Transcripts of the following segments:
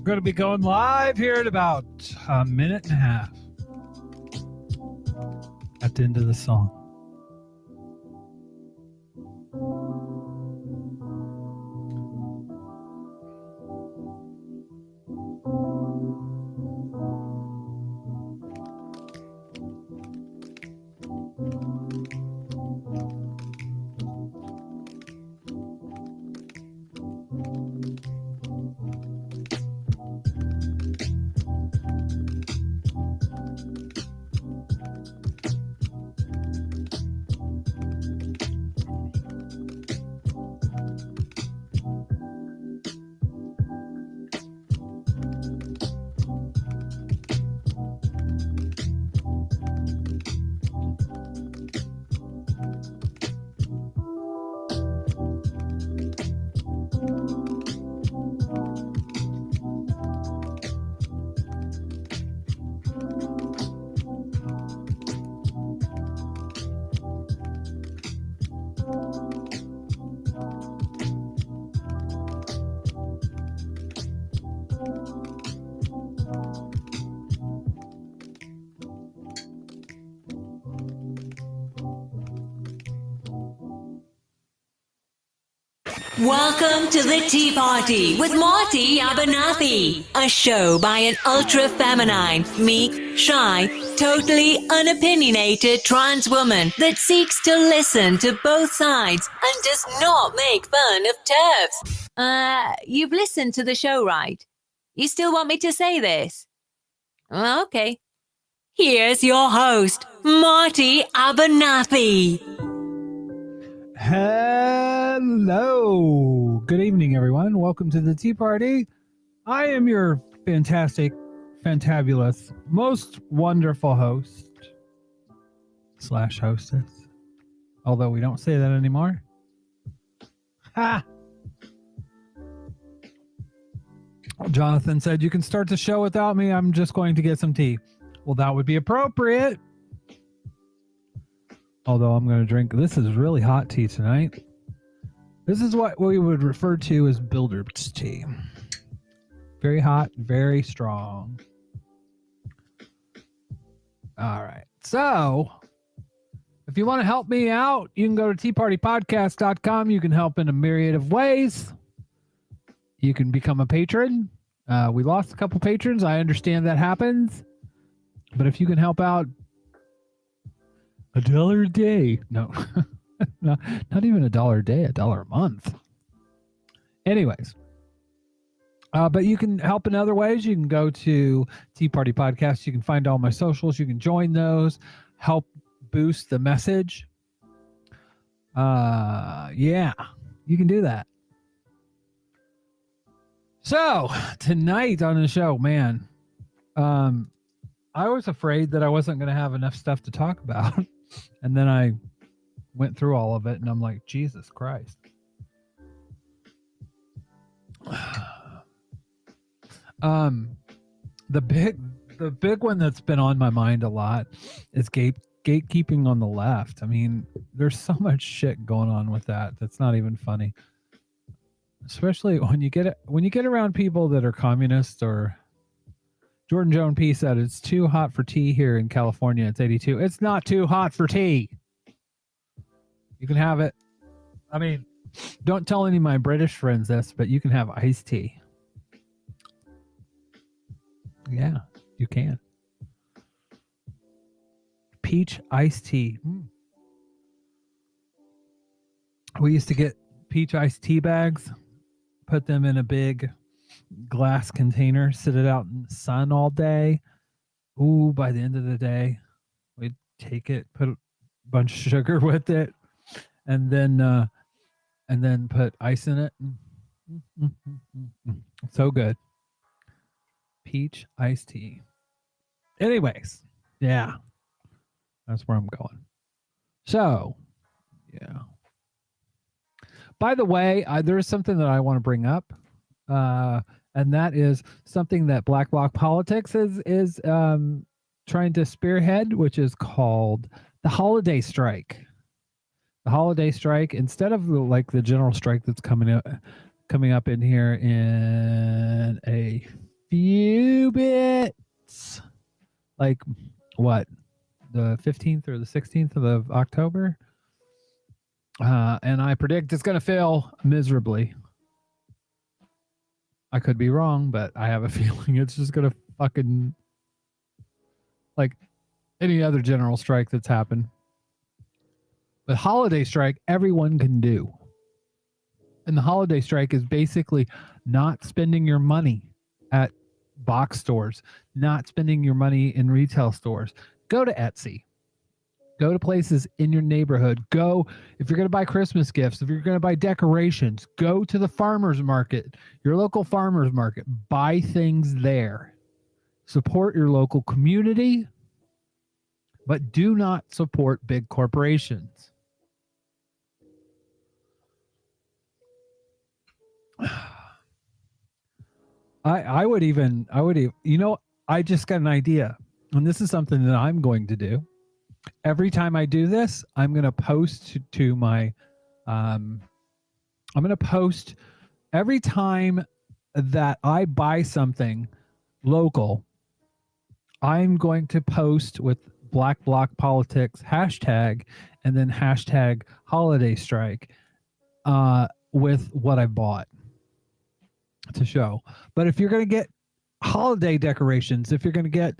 Going to be going live here in about a minute and a half at the end of the song. Welcome to the Tea Party with Marty Abernathy, a show by an ultra-feminine, meek, shy, totally unopinionated trans woman that seeks to listen to both sides and does not make fun of TERFs. You've listened to the show, right? You still want me to say this? Okay. Here's your host, Marty Abernathy. Hello. Good evening, everyone. Welcome to the Tea Party. I am your fantastic, fantabulous, most wonderful host / hostess. Although we don't say that anymore. Ha! Jonathan said, you can start the show without me. I'm just going to get some tea. Well, that would be appropriate. Although I'm going to drink, this is really hot tea tonight. This is what we would refer to as bilder's tea. Very hot, very strong. All right. So, if you want to help me out, you can go to teapartypodcast.com. You can help in a myriad of ways. You can become a patron. We lost a couple patrons. I understand that happens. But if you can help out, $1 a day. No, not even $1 a day, $1 a month. Anyways, but you can help in other ways. You can go to Tea Party Podcast. You can find all my socials. You can join those, help boost the message. Yeah, you can do that. So tonight on the show, man, I was afraid that I wasn't going to have enough stuff to talk about. And then I went through all of it and I'm like, Jesus Christ. The big one that's been on my mind a lot is gatekeeping on the left. I mean, there's so much shit going on with that. That's not even funny. Especially when you get around people that are communists. Or Jordan Joan P said, it's too hot for tea here in California. It's 82. It's not too hot for tea. You can have it. I mean, don't tell any of my British friends this, but you can have iced tea. Yeah, you can. Peach iced tea. We used to get peach iced tea bags, put them in a big glass container, sit it out in the sun all day. Ooh, by the end of the day, we'd take it, put a bunch of sugar with it, and then put ice in it. So good. Peach iced tea. Anyways, yeah, that's where I'm going. So, yeah. By the way, there is something that I want to bring up. And that is something that Black Bloc Politics is trying to spearhead, which is called the holiday strike. The holiday strike, instead of the general strike that's coming up in here in a few bits. Like what? The 15th or the 16th of October? And I predict it's going to fail miserably. I could be wrong, but I have a feeling it's just going to fucking like any other general strike that's happened. But holiday strike, everyone can do. And the holiday strike is basically not spending your money at box stores, not spending your money in retail stores. Go to Etsy. Go to places in your neighborhood. Go, if you're going to buy Christmas gifts, if you're going to buy decorations, go to the farmer's market, your local farmer's market. Buy things there. Support your local community, but do not support big corporations. I would even, I just got an idea, and this is something that I'm going to do. Every time I do this, I'm going to post to my, I'm going to post every time that I buy something local, I'm going to post with Black Bloc Politics hashtag and then hashtag holiday strike with what I bought to show. But if you're going to get holiday decorations, if you're going to get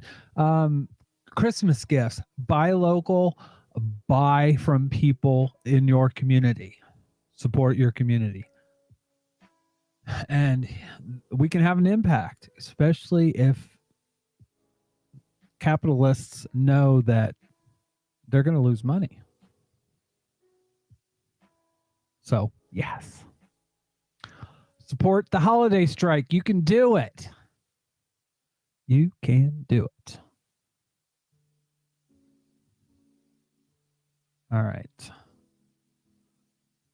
Christmas gifts, buy local, buy from people in your community, support your community. And we can have an impact, especially if capitalists know that they're going to lose money. So, yes. Support the holiday strike. You can do it. You can do it. All right.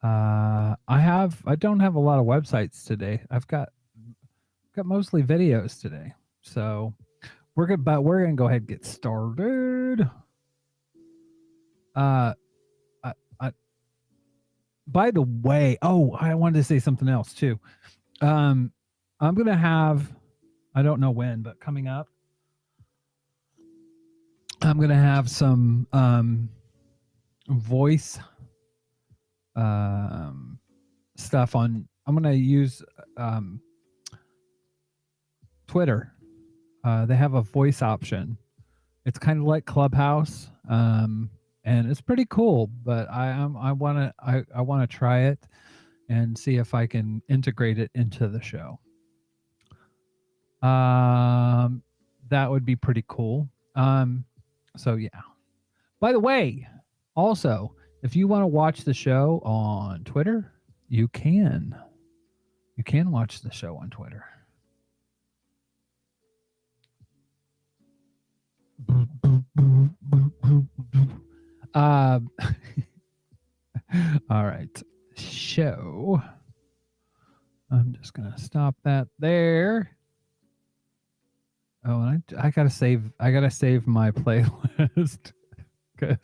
I don't have a lot of websites today. I've got mostly videos today. So we're gonna go ahead and get started. By the way, I wanted to say something else too. I'm gonna have, I don't know when, but coming up, I'm gonna have some voice stuff on. I'm gonna use Twitter. They have a voice option. It's kind of like Clubhouse, and it's pretty cool. But I want to try it and see if I can integrate it into the show. That would be pretty cool. So yeah. By the way, also, if you want to watch the show on Twitter, you can. You can watch the show on Twitter. All right. Show. I'm just gonna stop that there. Oh, and I gotta save my playlist because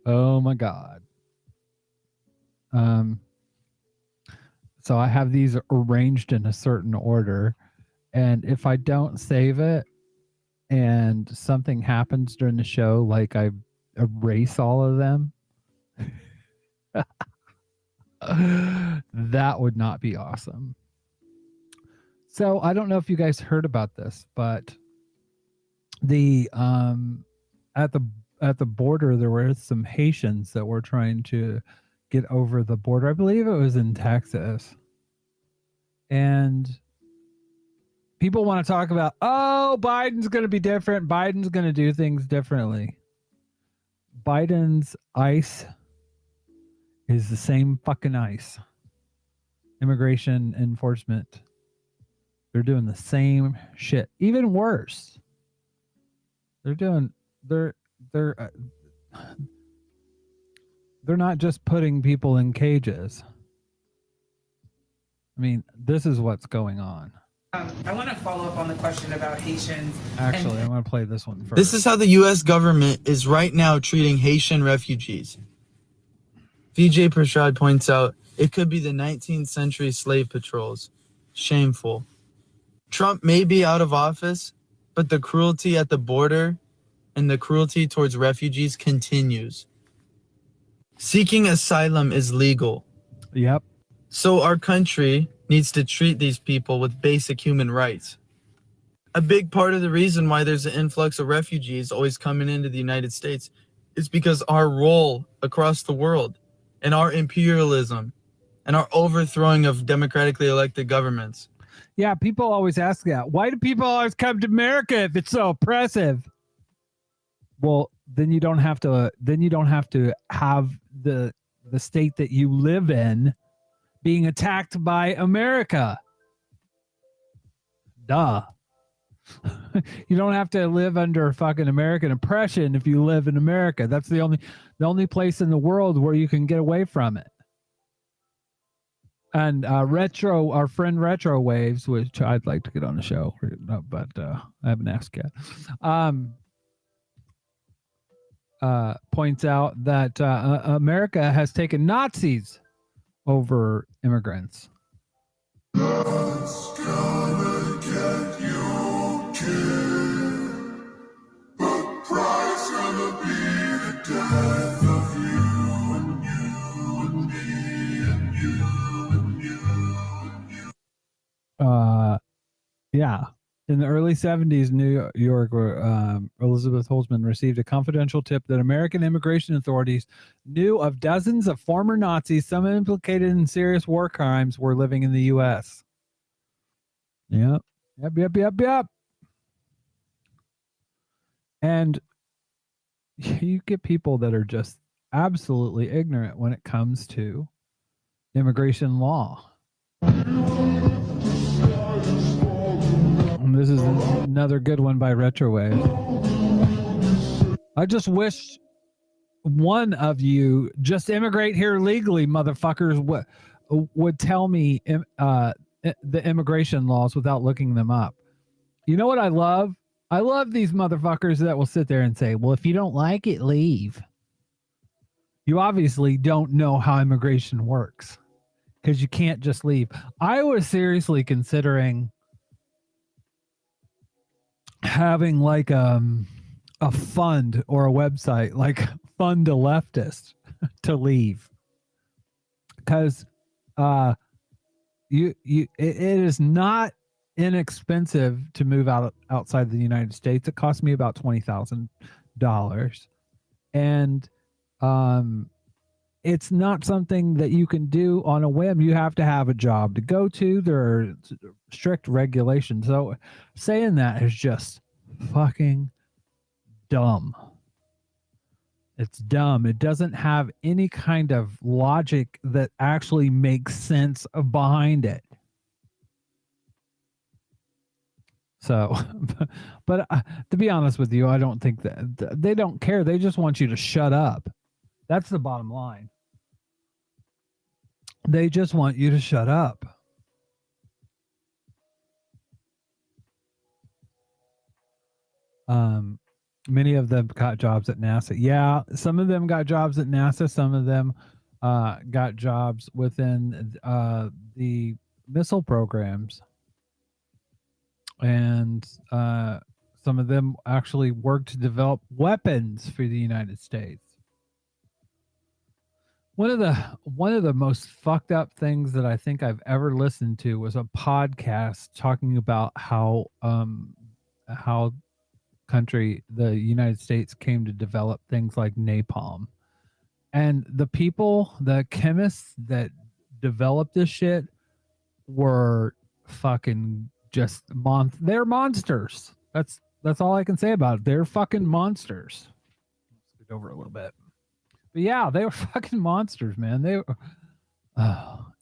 oh my god. So I have these arranged in a certain order, and if I don't save it and something happens during the show, like I erase all of them, that would not be awesome. So I don't know if you guys heard about this, but the at the border there were some Haitians that were trying to get over the border. I believe it was in Texas. And people want to talk about, oh, Biden's going to be different. Biden's going to do things differently. Biden's ICE is the same fucking ICE. Immigration enforcement. They're doing the same shit. Even worse. They're not just putting people in cages. I mean, this is what's going on. I want to follow up on the question about Haitians. Actually, I'm going to play this one first. This is how the U.S. government is right now treating Haitian refugees. Vijay Prashad points out, it could be the 19th century slave patrols. Shameful. Trump may be out of office, but the cruelty at the border and the cruelty towards refugees continues. Seeking asylum is legal. Yep. So our country needs to treat these people with basic human rights. A big part of the reason why there's an influx of refugees always coming into the United States is because our role across the world and our imperialism and our overthrowing of democratically elected governments. Yeah, people always ask that. Why do people always come to America if it's so oppressive? Well, then you don't have to. Then you don't have to have the state that you live in being attacked by America. Duh. You don't have to live under fucking American oppression if you live in America. That's the only place in the world where you can get away from it. And our friend Retro Waves, which I'd like to get on the show, but I haven't asked yet, points out that America has taken Nazis over immigrants. Yeah. In the early 70s, New York, Elizabeth Holtzman received a confidential tip that American immigration authorities knew of dozens of former Nazis, some implicated in serious war crimes, were living in the U.S. Yep. And you get people that are just absolutely ignorant when it comes to immigration law. And this is another good one by Retrowave. I just wish one of you just immigrate here legally, motherfuckers, would tell me the immigration laws without looking them up. You know what I love? I love these motherfuckers that will sit there and say, well, if you don't like it, leave. You obviously don't know how immigration works because you can't just leave. I was seriously considering having like a fund or a website like Fund a Leftist to leave, because it is not inexpensive to move outside the United States. It cost me about $20,000, and it's not something that you can do on a whim. You have to have a job to go to. There are strict regulations. So saying that is just fucking dumb. It's dumb. It doesn't have any kind of logic that actually makes sense behind it. So, but to be honest with you, I don't think that they don't care. They just want you to shut up. That's the bottom line. They just want you to shut up. Many of them got jobs at NASA. Yeah, some of them got jobs at NASA. Some of them got jobs within the missile programs. And some of them actually worked to develop weapons for the United States. One of the most fucked up things that I think I've ever listened to was a podcast talking about how the United States came to develop things like napalm. And the chemists that developed this shit were fucking just they're monsters. That's all I can say about it. They're fucking monsters. Let's get over a little bit. But yeah, they were fucking monsters, man. They were,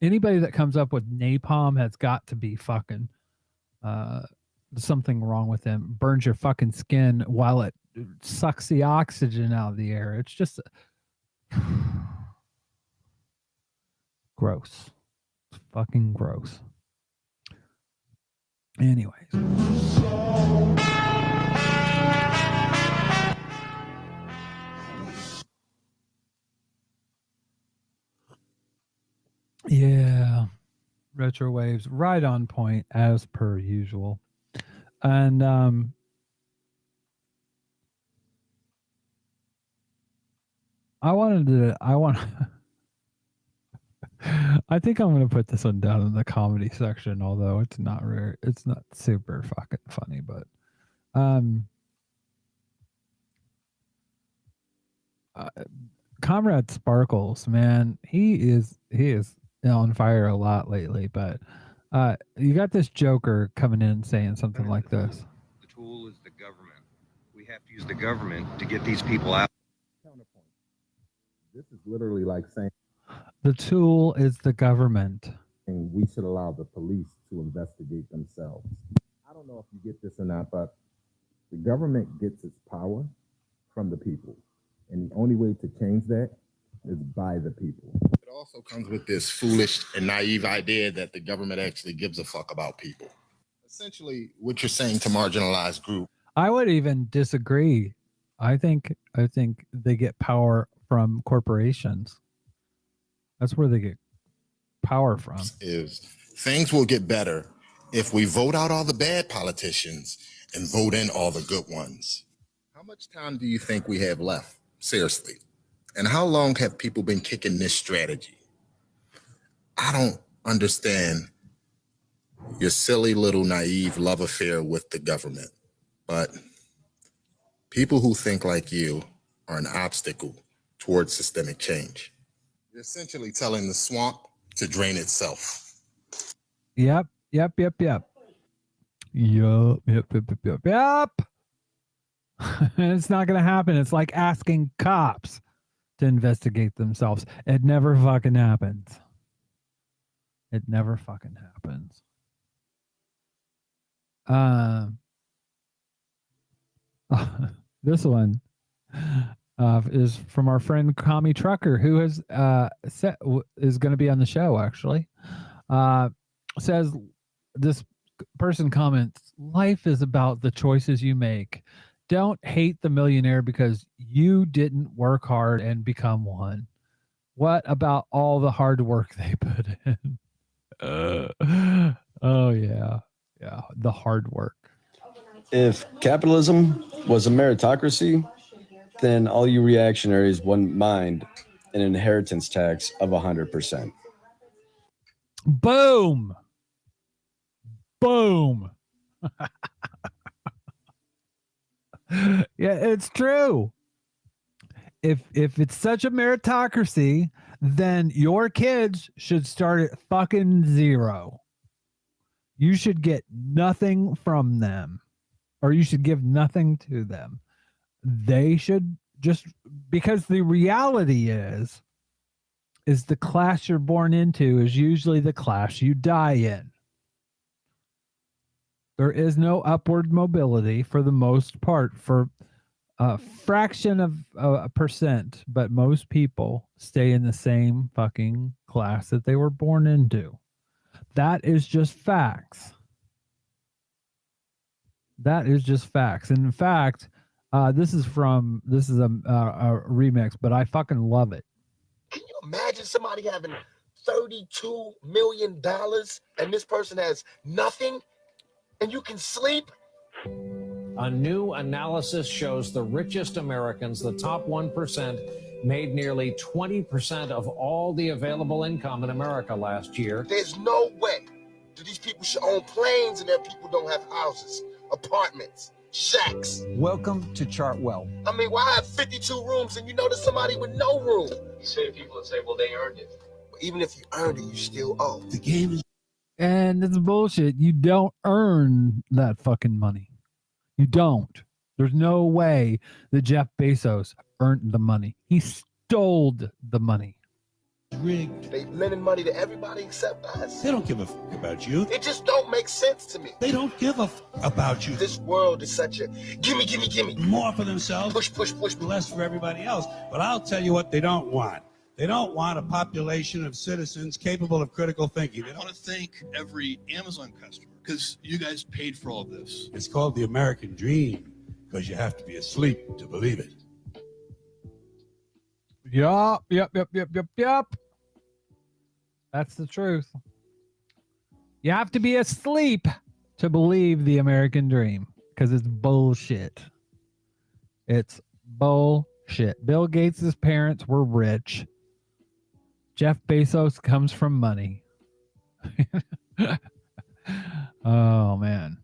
anybody that comes up with napalm has got to be fucking something wrong with them. Burns your fucking skin while it sucks the oxygen out of the air. It's just gross. It's fucking gross. Anyways. Yeah. Retro waves right on point as per usual. And I I think I'm gonna put this one down in the comedy section, although it's not super fucking funny, but Comrade Sparkles, man, he is on fire a lot lately, but you got this Joker coming in saying something like this. The tool is the government. We have to use the government to get these people out. Counterpoint. This is literally like saying the tool is the government. And we should allow the police to investigate themselves. I don't know if you get this or not, but the government gets its power from the people. And the only way to change that is by the people. It also comes with this foolish and naive idea that the government actually gives a fuck about people. Essentially, what you're saying to marginalized group. I would even disagree. I think they get power from corporations. That's where they get power from. Is things will get better if we vote out all the bad politicians and vote in all the good ones. How much time do you think we have left? Seriously. And how long have people been kicking this strategy? I don't understand your silly little naive love affair with the government, but people who think like you are an obstacle towards systemic change. You're essentially telling the swamp to drain itself. Yep. It's not going to happen. It's like asking cops to investigate themselves. It never fucking happens. It never fucking happens. This one is from our friend Kami Trucker, who is going to be on the show, actually. Says, this person comments, life is about the choices you make. Don't hate the millionaire because you didn't work hard and become one. What about all the hard work they put in? Oh, yeah. Yeah, the hard work. If capitalism was a meritocracy, then all you reactionaries wouldn't mind an inheritance tax of 100%. Boom. Boom. Yeah, it's true. If it's such a meritocracy, then your kids should start at fucking zero. You should get nothing from them, or you should give nothing to them. They should just, because the reality is the class you're born into is usually the class you die in. There is no upward mobility for the most part, for a fraction of a percent, but most people stay in the same fucking class that they were born into. That is just facts. That is just facts. And in fact, this is a remix, but I fucking love it. Can you imagine somebody having $32 million and this person has nothing? And you can sleep? A new analysis shows the richest Americans, the top 1%, made nearly 20% of all the available income in America last year. There's no way that these people should own planes and their people don't have houses, apartments, shacks. Welcome to Chartwell. I mean, why have 52 rooms and you know there's somebody with no room? You say to people and say, well, they earned it. But even if you earned it, you still owe. The game is... And it's bullshit. You don't earn that fucking money. You don't. There's no way that Jeff Bezos earned the money. He stole the money. Rigged. They lending money to everybody except us. They don't give a fuck about you. It just don't make sense to me. They don't give a fuck about you. This world is such a gimme. More for themselves. Push. Less for everybody else. But I'll tell you what they don't want. They don't want a population of citizens capable of critical thinking. I want to thank every Amazon customer because you guys paid for all of this. It's called the American dream because you have to be asleep to believe it. Yup. That's the truth. You have to be asleep to believe the American dream because it's bullshit. It's bullshit. Bill Gates' parents were rich. Jeff Bezos comes from money. Oh, man.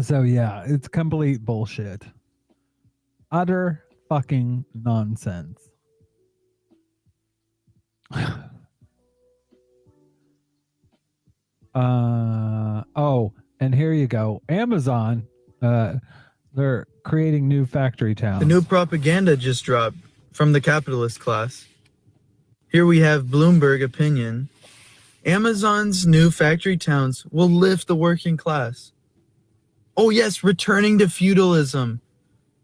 So, yeah, it's complete bullshit. Utter fucking nonsense. Oh, and here you go. Amazon, they're creating new factory towns. The new propaganda just dropped from the capitalist class. Here we have Bloomberg opinion. Amazon's new factory towns will lift the working class. Oh yes, returning to feudalism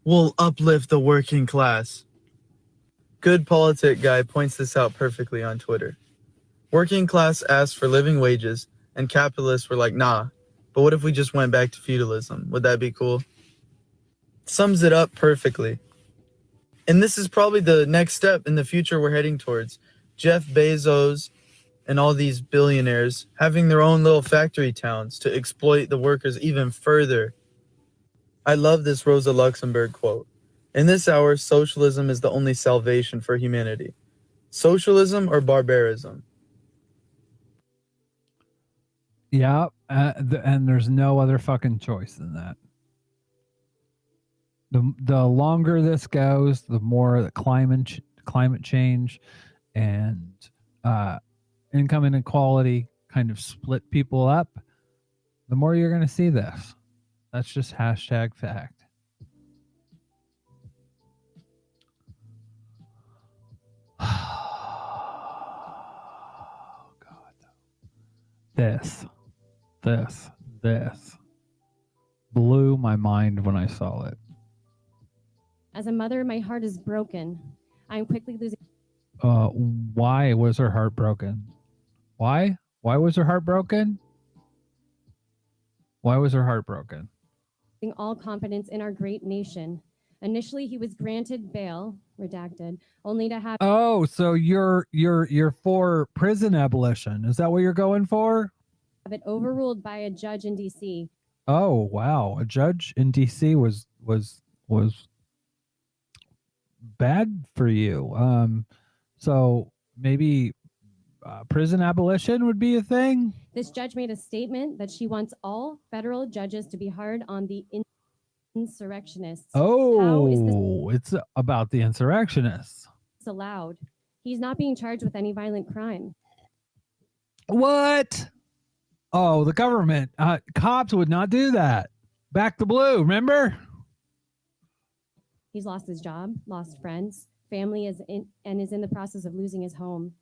will uplift the working class. Good politic guy points this out perfectly on Twitter. Working class asked for living wages, and capitalists were like, nah, but what if we just went back to feudalism? Would that be cool? Sums it up perfectly. And this is probably the next step in the future we're heading towards. Jeff Bezos and all these billionaires having their own little factory towns to exploit the workers even further. I love this Rosa Luxemburg quote. In this hour, socialism is the only salvation for humanity. Socialism or barbarism? Yeah, and there's no other fucking choice than that. The longer this goes, the more the climate change and income inequality kind of split people up, the more you're going to see this. That's just hashtag fact. Oh, God. This blew my mind when I saw it. As a mother, my heart is broken. I am quickly losing. Why was her heart broken? Why? Why was her heart broken? Why was her heart broken? All confidence in our great nation. Initially, he was granted bail, redacted, only to have. Oh, so you're for prison abolition? Is that what you're going for? Have it overruled by a judge in D.C. Oh wow, a judge in D.C. was bad for you. So maybe prison abolition would be a thing. This judge made a statement that she wants all federal judges to be hard on the insurrectionists. Oh, it's about the insurrectionists. It's allowed. He's not being charged with any violent crime. What? Oh, the government. Cops would not do that. Back the blue, remember? He's lost his job, lost friends, family, is in the process of losing his home.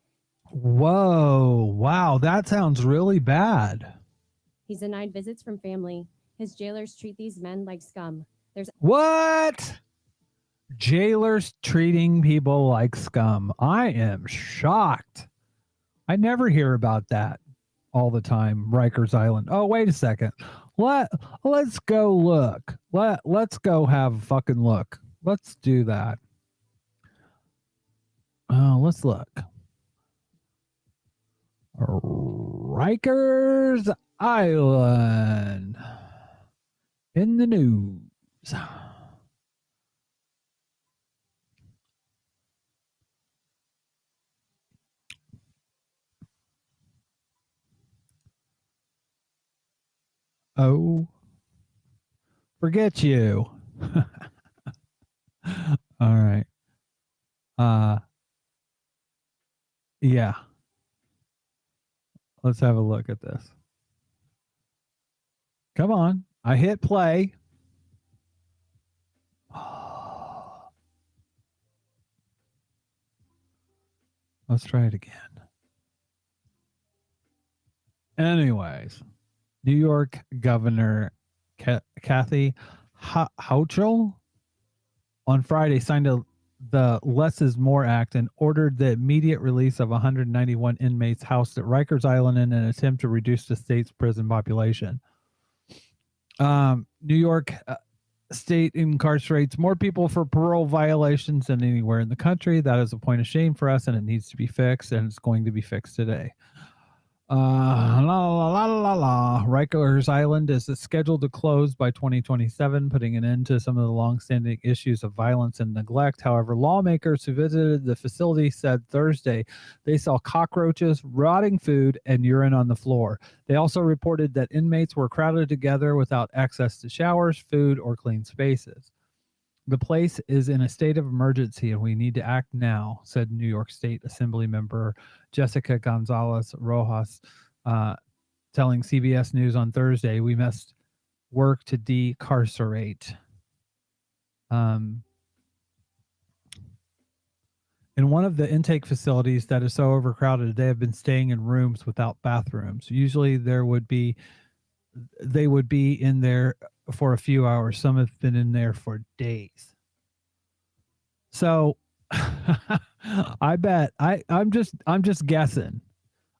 Whoa, wow, that sounds really bad. He's denied visits from family. His jailers treat these men like scum. What? Jailers treating people like scum. I am shocked. I never hear about that all the time. Rikers Island. Oh, wait a second. Let's go look. Let's go have a fucking look. Let's do that. Let's look. Rikers Island in the news. Oh, forget you. All right. Yeah. Let's have a look at this. Come on. I hit play. Let's try it again. Anyways, New York Governor Kathy Hochul on Friday signed the Less is More Act and ordered the immediate release of 191 inmates housed at Rikers Island in an attempt to reduce the state's prison population. New York state incarcerates more people for parole violations than anywhere in the country. That is a point of shame for us, and it needs to be fixed, and it's going to be fixed today. Rikers Island is scheduled to close by 2027, putting an end to some of the longstanding issues of violence and neglect. However, lawmakers who visited the facility said Thursday they saw cockroaches, rotting food, and urine on the floor. They also reported that inmates were crowded together without access to showers, food, or clean spaces. The place is in a state of emergency and we need to act now, said New York State Assembly member Jessica Gonzalez Rojas, telling CBS News on Thursday, we must work to decarcerate. In one of the intake facilities that is so overcrowded, they have been staying in rooms without bathrooms. Usually they would be in there for a few hours. Some have been in there for days. So I bet I'm just guessing.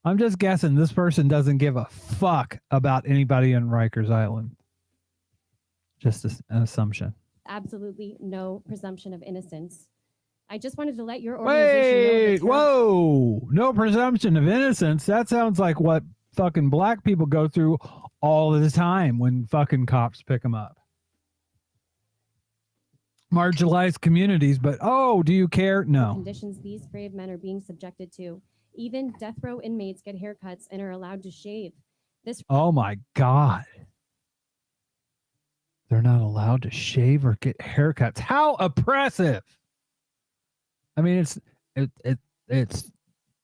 I'm just guessing this person doesn't give a fuck about anybody in Rikers Island. Just an assumption. Absolutely no presumption of innocence. I just wanted to let your organization know. Whoa, no presumption of innocence. That sounds like what fucking black people go through all the time when fucking cops pick them up. Marginalized communities, but do you care? No. Conditions these brave men are being subjected to. Even death row inmates get haircuts and are allowed to shave. Oh my God. They're not allowed to shave or get haircuts. How oppressive. I mean, it's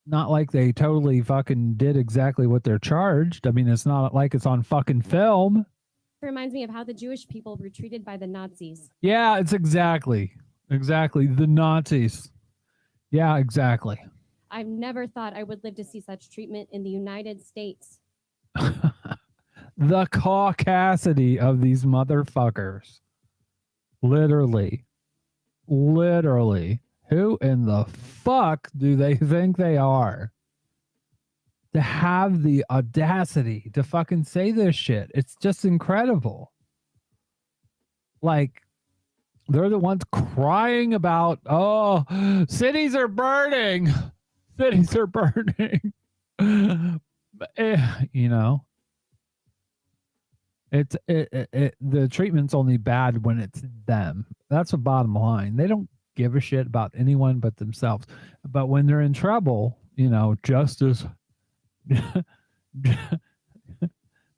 not like they totally fucking did exactly what they're charged. I mean, it's not like it's on fucking film. Reminds me of how the Jewish people were treated by the Nazis. Yeah, it's exactly the Nazis. Yeah, exactly. I've never thought I would live to see such treatment in the United States. The caucasity of these motherfuckers. Literally. Who in the fuck do they think they are? To have the audacity to fucking say this shit. It's just incredible. Like, they're the ones crying about, cities are burning. Cities are burning. You know, the treatment's only bad when it's them. That's the bottom line. They don't give a shit about anyone but themselves. But when they're in trouble, you know, justice,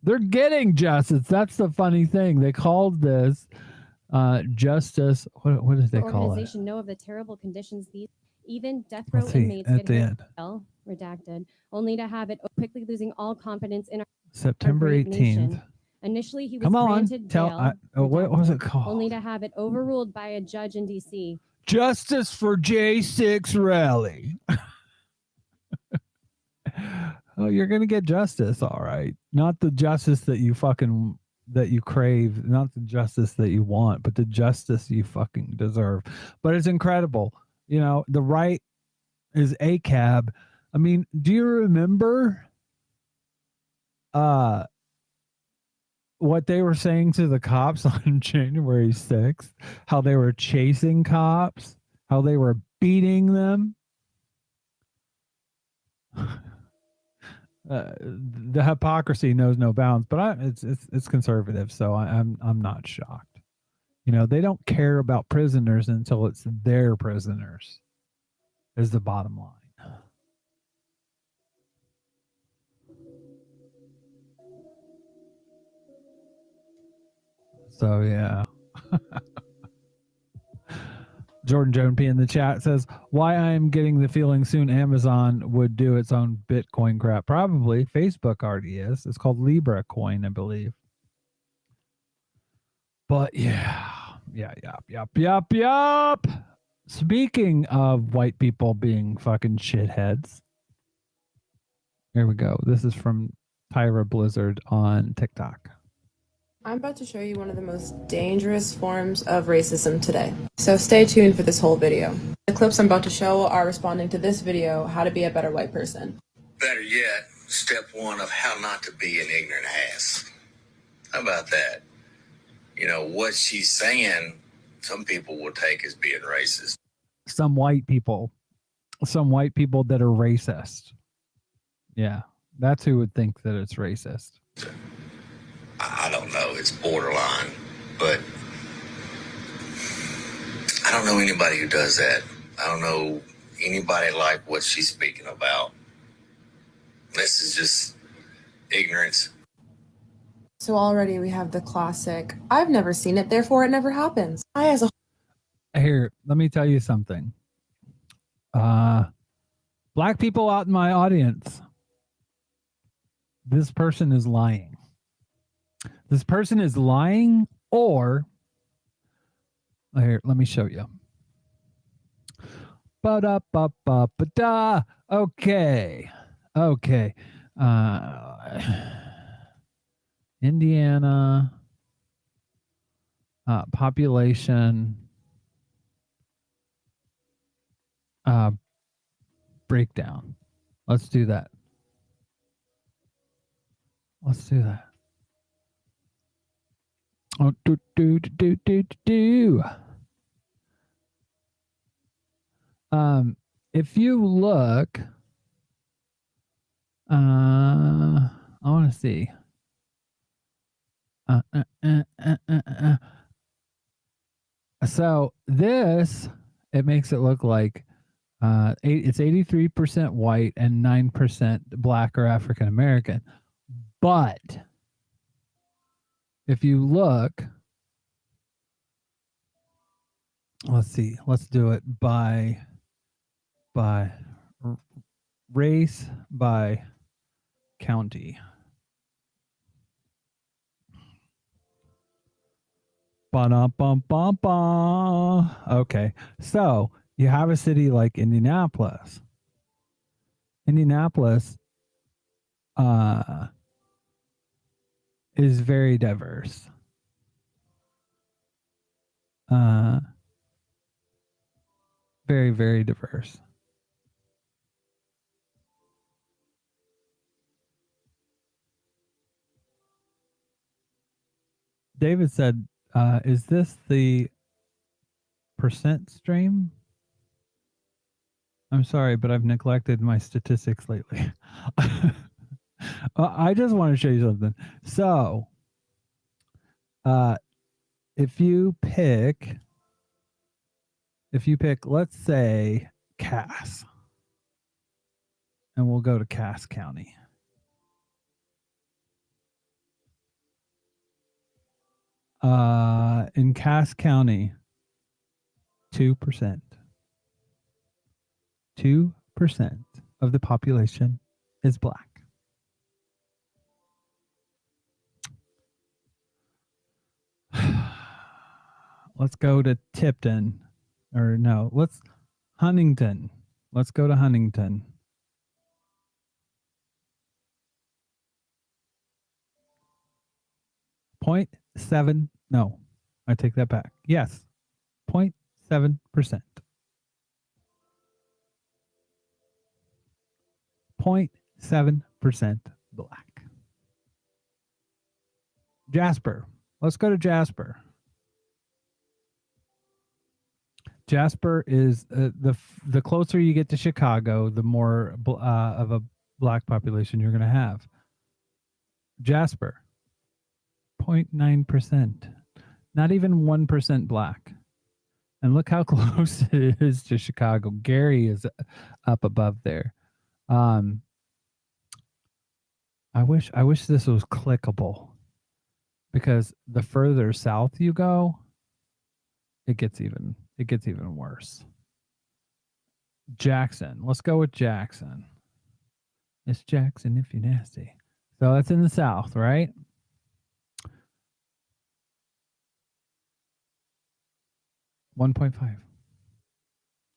they're getting justice. That's the funny thing. They called this justice. What did they call it? Organization know of the terrible conditions these even death row inmates at the end. Redacted, only to have it quickly losing all confidence in our September 18th. nation. Initially, he was granted bail. What was it called? Only to have it overruled by a judge in D.C. Justice for J6 rally. Oh, you're gonna get justice, all right. Not the justice that you crave, not the justice that you want, but the justice you fucking deserve. But it's incredible. You know, the right is ACAB. I mean, do you remember what they were saying to the cops on January 6th? How they were chasing cops, how they were beating them. The hypocrisy knows no bounds, but it's conservative, so I'm not shocked. You know, they don't care about prisoners until it's their prisoners, is the bottom line. So yeah. Jordan Joan P in the chat says, why I am getting the feeling soon Amazon would do its own Bitcoin crap. Probably. Facebook already is. It's called Libra coin, I believe. But yeah. Yup. Speaking of white people being fucking shitheads. Here we go. This is from Tyra Blizzard on TikTok. I'm about to show you one of the most dangerous forms of racism today. So stay tuned for this whole video. The clips I'm about to show are responding to this video, How to Be a Better White Person. Better yet, step one of how not to be an ignorant ass. How about that? You know, what she's saying, some people will take as being racist. Some white people that are racist. Yeah. That's who would think that it's racist. I don't know. It's borderline, but I don't know anybody who does that. I don't know anybody like what she's speaking about. This is just ignorance. So already we have the classic, I've never seen it, therefore it never happens. I as a Here, let me tell you something. Black people out in my audience, this person is lying. This person is lying, or here, let me show you. Ba-da-ba-ba-ba-da. Okay. Indiana population breakdown. Let's do that. Oh, if you look, I want to see. So this, it makes it look like it's 83% white and 9% black or African American. But if you look, let's see, let's do it by race, by county. Ba-da-bum-bum-bum. Okay, so you have a city like Indianapolis. Indianapolis is very diverse. Very, very diverse. David said, is this the percent stream? I'm sorry, but I've neglected my statistics lately. I just want to show you something. So, if you pick, let's say Cass, and we'll go to Cass County. In Cass County, 2%. 2% of the population is black. Let's go to Tipton. Or no, Huntington. Let's go to Huntington. No, I take that back. Yes, 0.7%. 0.7% black. Jasper. Let's go to Jasper. Jasper is the closer you get to Chicago, the more of a black population you're going to have. Jasper, 0.9%. Not even 1% black. And look how close it is to Chicago. Gary is up above there. I wish this was clickable, because the further south you go, it gets even worse. Jackson. Let's go with Jackson. It's Jackson if you're nasty. So that's in the south, right? $1.5.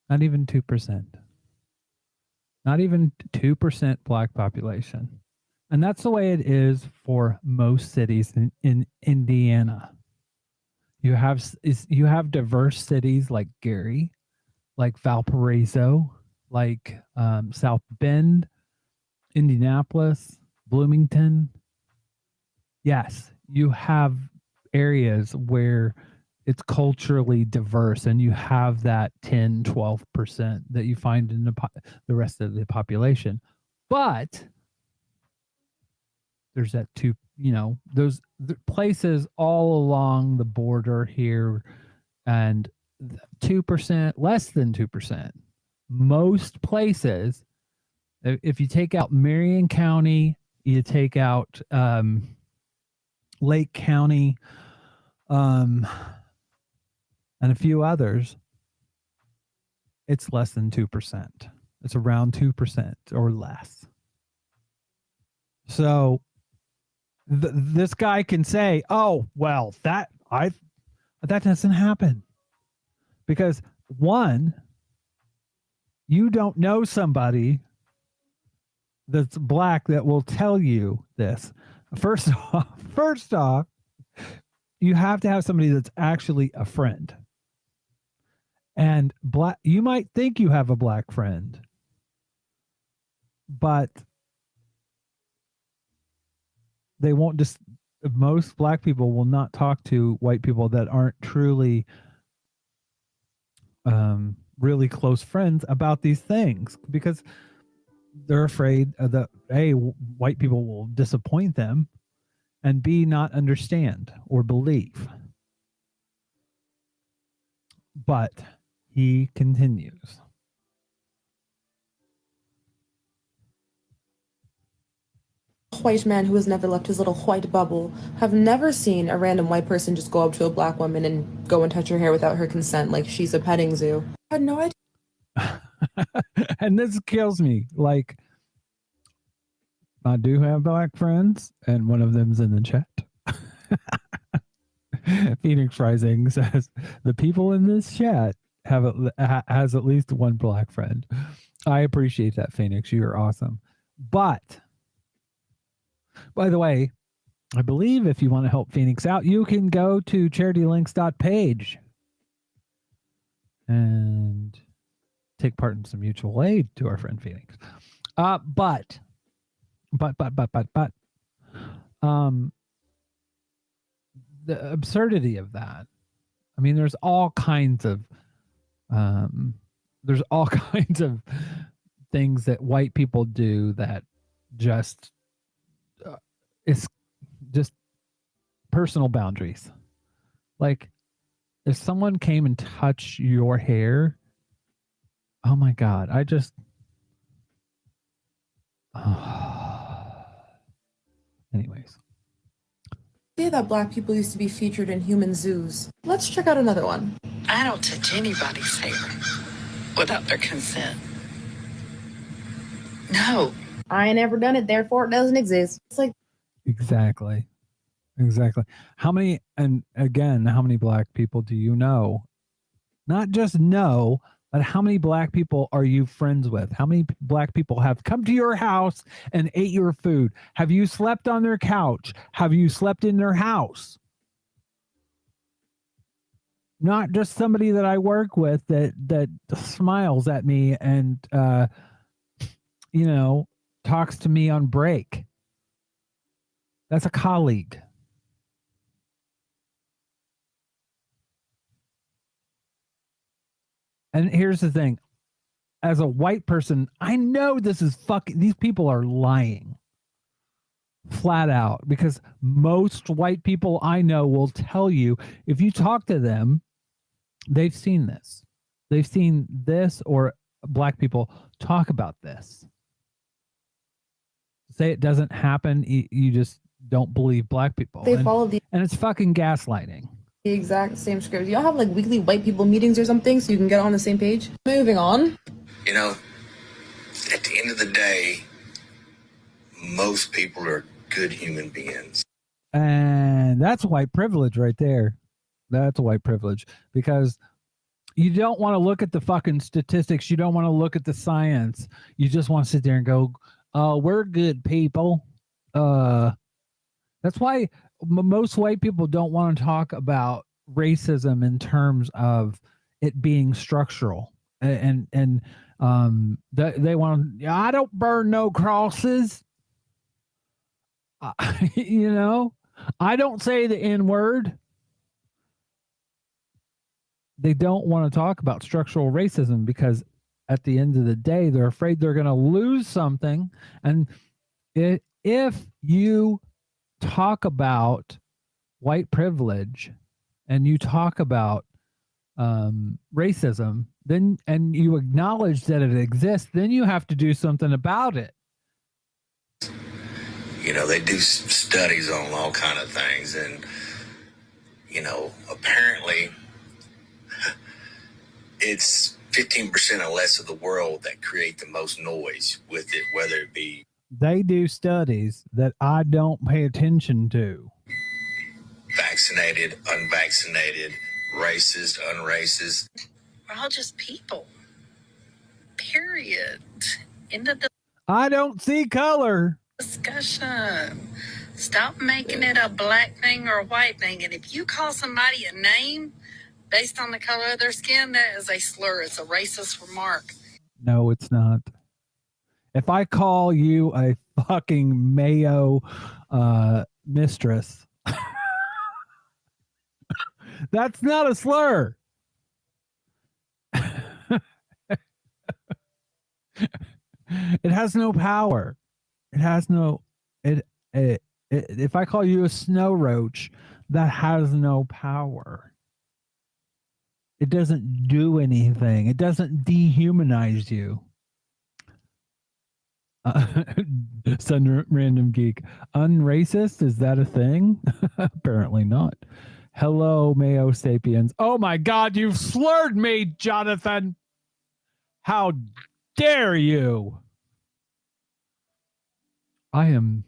Not even 2%. Not even 2% black population. And that's the way it is for most cities in Indiana. You have diverse cities like Gary, like Valparaiso, like South Bend, Indianapolis, Bloomington. Yes, you have areas where it's culturally diverse, and you have that 10, 12% that you find in the rest of the population. But There's that those places all along the border here, and 2%, less than 2%. Most places, if you take out Marion County, you take out Lake County, and a few others, it's less than 2%. It's around 2% or less. So this guy can say, "Oh, well, that doesn't happen," because one, you don't know somebody that's black that will tell you this. First off, you have to have somebody that's actually a friend. And you might think you have a black friend, but they won't just, most black people will not talk to white people that aren't truly really close friends about these things, because they're afraid that A, white people will disappoint them, and B, not understand or believe. But he continues. White man who has never left his little white bubble, have never seen a random white person just go up to a black woman and go and touch her hair without her consent like she's a petting zoo. I had no idea. And this kills me. Like, I do have black friends, and one of them's in the chat. Phoenix Rising says the people in this chat has at least one black friend. I appreciate that, Phoenix. You are awesome. But by the way, I believe if you want to help Phoenix out, you can go to charitylinks.page and take part in some mutual aid to our friend Phoenix. But the absurdity of that. I mean, there's all kinds of things that white people do that just it's just personal boundaries. Like, if someone came and touched your hair, oh my God, anyways. Say that black people used to be featured in human zoos. Let's check out another one. I don't touch anybody's hair without their consent. No. I ain't ever done it, therefore it doesn't exist. It's like, Exactly. How many black people do you know? Not just know, but how many black people are you friends with? How many black people have come to your house and ate your food? Have you slept on their couch? Have you slept in their house? Not just somebody that I work with that smiles at me and talks to me on break. That's a colleague. And here's the thing. As a white person, I know these people are lying. Flat out. Because most white people I know will tell you, if you talk to them, they've seen this. They've seen this, or black people talk about this. Say it doesn't happen, you just don't believe black people. They follow and it's fucking gaslighting. The exact same script. Y'all have like weekly white people meetings or something so you can get on the same page? Moving on. You know, at the end of the day, most people are good human beings. And that's white privilege right there. That's white privilege, because you don't want to look at the fucking statistics. You don't want to look at the science. You just want to sit there and go, oh, we're good people. That's why most white people don't want to talk about racism in terms of it being structural. And they want to, I don't burn no crosses. I don't say the N-word. They don't want to talk about structural racism because at the end of the day, they're afraid they're going to lose something. And if you talk about white privilege and you talk about racism, then and you acknowledge that it exists, then you have to do something about it. You know, they do studies on all kind of things, and you know, apparently it's 15% or less of the world that create the most noise with it, whether it be They do studies that I don't pay attention to. vaccinated, unvaccinated, racist, unracist. We're all just people. Period. End of the I don't see color. discussion. Stop making it a black thing or a white thing. And if you call somebody a name based on the color of their skin, that is a slur. It's a racist remark. No, it's not. If I call you a fucking mayo mistress, that's not a slur. It has no power. It has no if I call you a snow roach, that has no power. It doesn't do anything. It doesn't dehumanize you. Some random geek. Unracist? Is that a thing? Apparently not. Hello, Mayo Sapiens. Oh my God, you've slurred me, Jonathan. How dare you? I am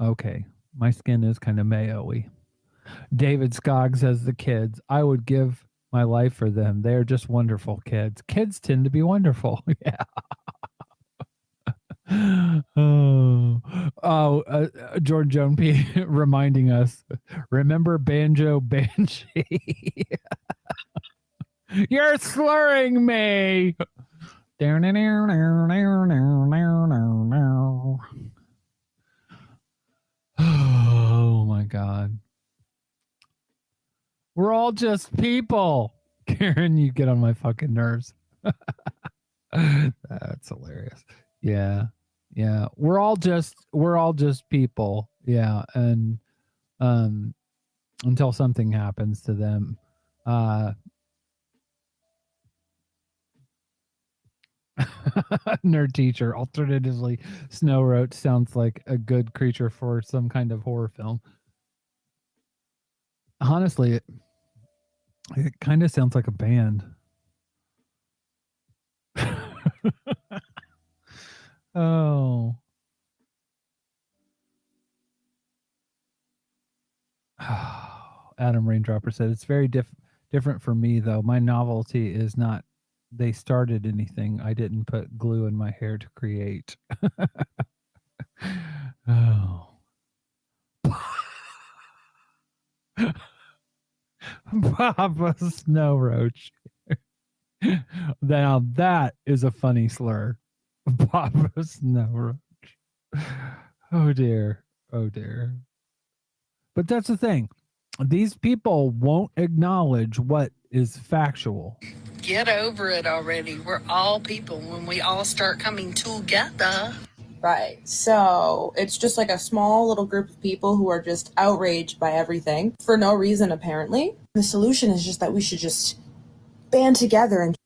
okay. My skin is kind of mayo-y. David Skogg says the kids. I would give my life for them. They're just wonderful kids. Kids tend to be wonderful. Yeah. Jordan Joan P reminding us, remember Banjo Banshee? You're slurring me. Oh my God. We're all just people. Karen, you get on my fucking nerves. That's hilarious. Yeah. Yeah. We're all just people. Yeah. And until something happens to them. Nerd teacher. Alternatively, Snow Roach sounds like a good creature for some kind of horror film. Honestly, it kind of sounds like a band. Oh. Adam Raindropper said, it's very different for me, though. My novelty is not they started anything. I didn't put glue in my hair to create. Oh. Papa Snow Roach. Now that is a funny slur. Papa Snow Roach. Oh dear. Oh dear. But that's the thing. These people won't acknowledge what is factual. Get over it already. We're all people when we all start coming together. Right. So it's just like a small little group of people who are just outraged by everything for no reason, apparently. The solution is just that we should just band together and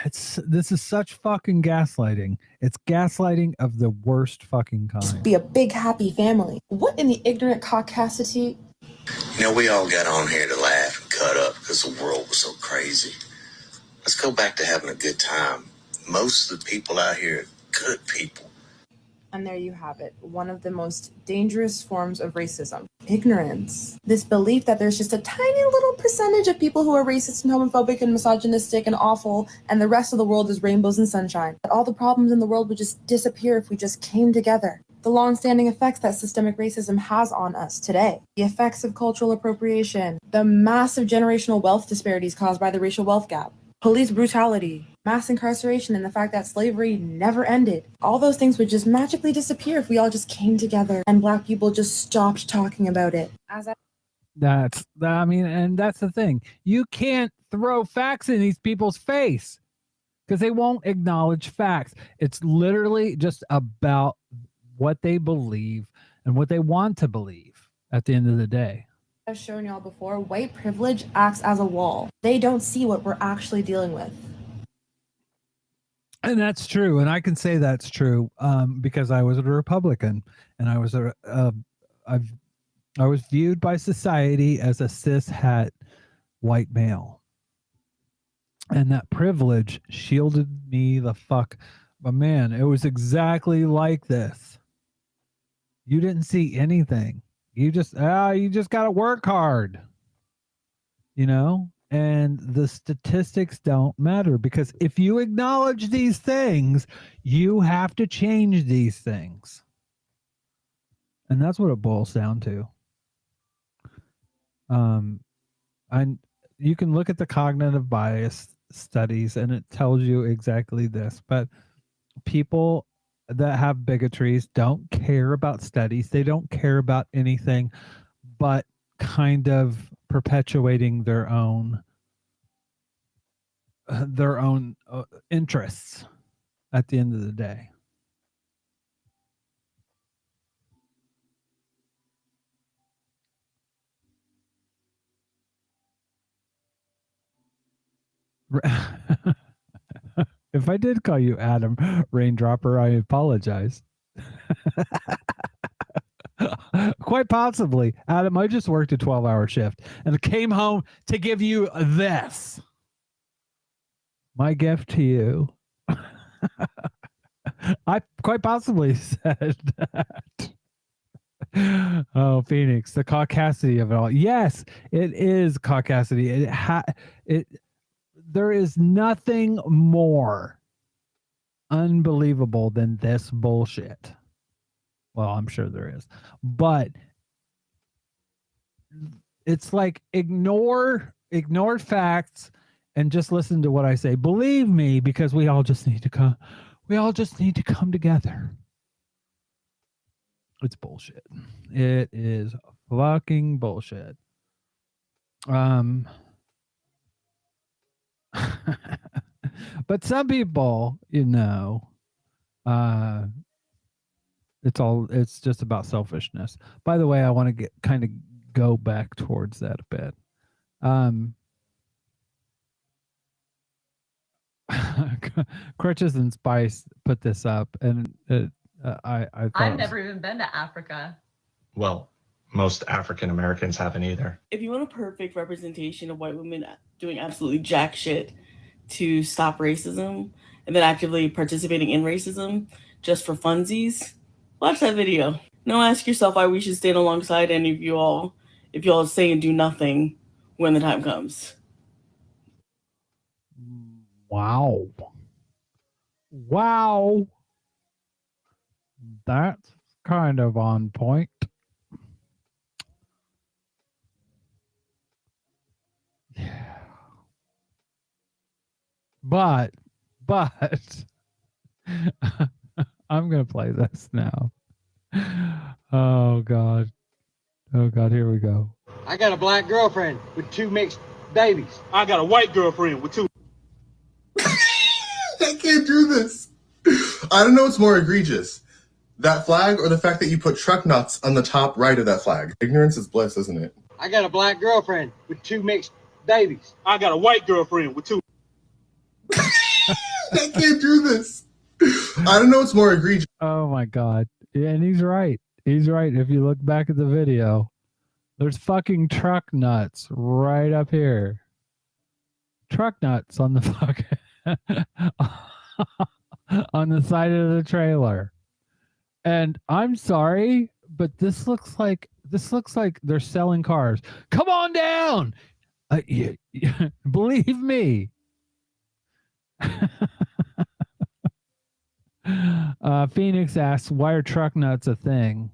this is such fucking gaslighting. It's gaslighting of the worst fucking kind. be a big happy family. What in the ignorant caucasity? You know, we all got on here to laugh and cut up because the world was so crazy. Let's go back to having a good time. Most of the people out here are good people. And there you have it, one of the most dangerous forms of racism. Ignorance. This belief that there's just a tiny little percentage of people who are racist and homophobic and misogynistic and awful, and the rest of the world is rainbows and sunshine. That all the problems in the world would just disappear if we just came together. The long-standing effects that systemic racism has on us today. The effects of cultural appropriation. The massive generational wealth disparities caused by the racial wealth gap. Police brutality, mass incarceration, and the fact that slavery never ended. All those things would just magically disappear if we all just came together and Black people just stopped talking about it. That's the thing. You can't throw facts in these people's face because they won't acknowledge facts. It's literally just about what they believe, and what they want to believe at the end of the day. I've shown y'all before, white privilege acts as a wall. They don't see what we're actually dealing with. And that's true. And I can say that's true because I was a Republican, and I was I was viewed by society as a cis het white male. And that privilege shielded me the fuck. But man, it was exactly like this. You didn't see anything. You just got to work hard. You know? And the statistics don't matter, because if you acknowledge these things, you have to change these things. And that's what it boils down to. You can look at the cognitive bias studies and it tells you exactly this, but people that have bigotries don't care about studies. They don't care about anything but kind of perpetuating their own interests at the end of the day. If I did call you Adam Raindropper, I apologize. Quite possibly. Adam, I just worked a 12-hour shift and came home to give you this. My gift to you. I quite possibly said that. Oh, Phoenix, the caucasity of it all. Yes, it is caucasity. There is nothing more unbelievable than this bullshit. Well, I'm sure there is. But it's like ignore facts and just listen to what I say. Believe me, because we all just need to come together. It's bullshit. It is fucking bullshit. But some people, it's just about selfishness. By the way, I want to go back towards that a bit. Crutches and Spice put this up, and I thought I've never even been to Africa. Well, most African Americans haven't either. If you want a perfect representation of white women doing absolutely jack shit to stop racism and then actively participating in racism just for funsies, watch that video. Now ask yourself why we should stand alongside any of you all if you all say and do nothing when the time comes. Wow. That's kind of on point. Yeah. But I'm going to play this now. Oh God, here we go. I got a black girlfriend with 2 mixed babies. I got a white girlfriend with 2. I can't do this. I don't know what's more egregious, that flag or the fact that you put truck nuts on the top right of that flag. Ignorance is bliss, isn't it? I got a black girlfriend with 2 mixed babies. I got a white girlfriend with 2. I can't do this. I don't know what's more egregious. Oh my God. Yeah, and he's right. He's right. If you look back at the video, there's fucking truck nuts right up here. Truck nuts on the fucking on the side of the trailer. And I'm sorry, but this looks like they're selling cars. Come on down. Believe me. Phoenix asks, why are truck nuts a thing?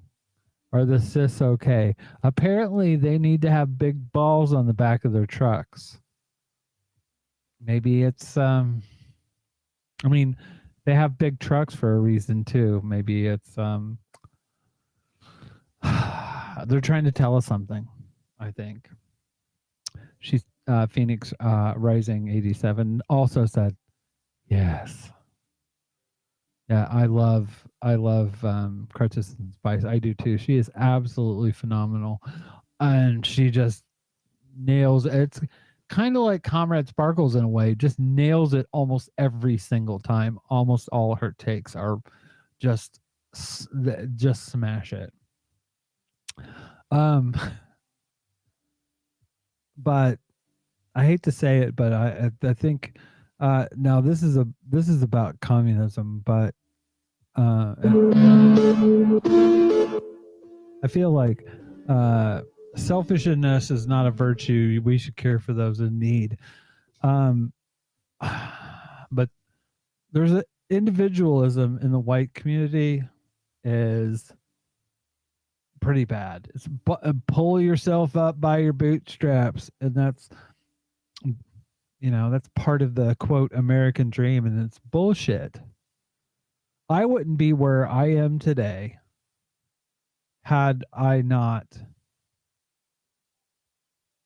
Are the cis okay? Apparently they need to have big balls on the back of their trucks. Maybe it's they have big trucks for a reason too. Maybe it's they're trying to tell us something, I think. She's Phoenix Rising 87 also said, yes. Yeah, I love Curtis and Spice. I do too. She is absolutely phenomenal, and she just nails it. It's kind of like Comrade Sparkles in a way, just nails it almost every single time. Almost all her takes are just smash it. But I hate to say it, but I think now this is about communism, but I feel like selfishness is not a virtue. We should care for those in need. But there's an individualism in the white community is pretty bad. It's pull yourself up by your bootstraps, and that's part of the quote American dream, and it's bullshit. I wouldn't be where I am today had I not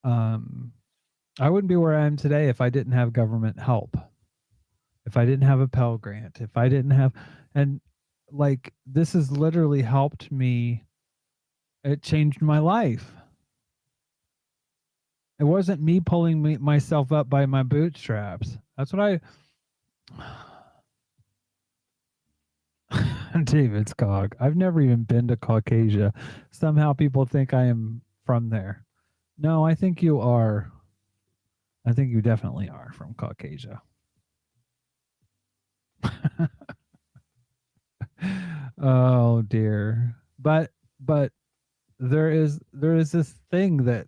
I wouldn't be where I am today if I didn't have government help. If I didn't have a Pell Grant, if I didn't have, and like this has literally helped me. It changed my life. It wasn't me pulling myself up by my bootstraps. That's what David's Cog. I've never even been to Caucasia. Somehow people think I am from there. No, I think you are. I think you definitely are from Caucasia. Oh dear. But there is this thing that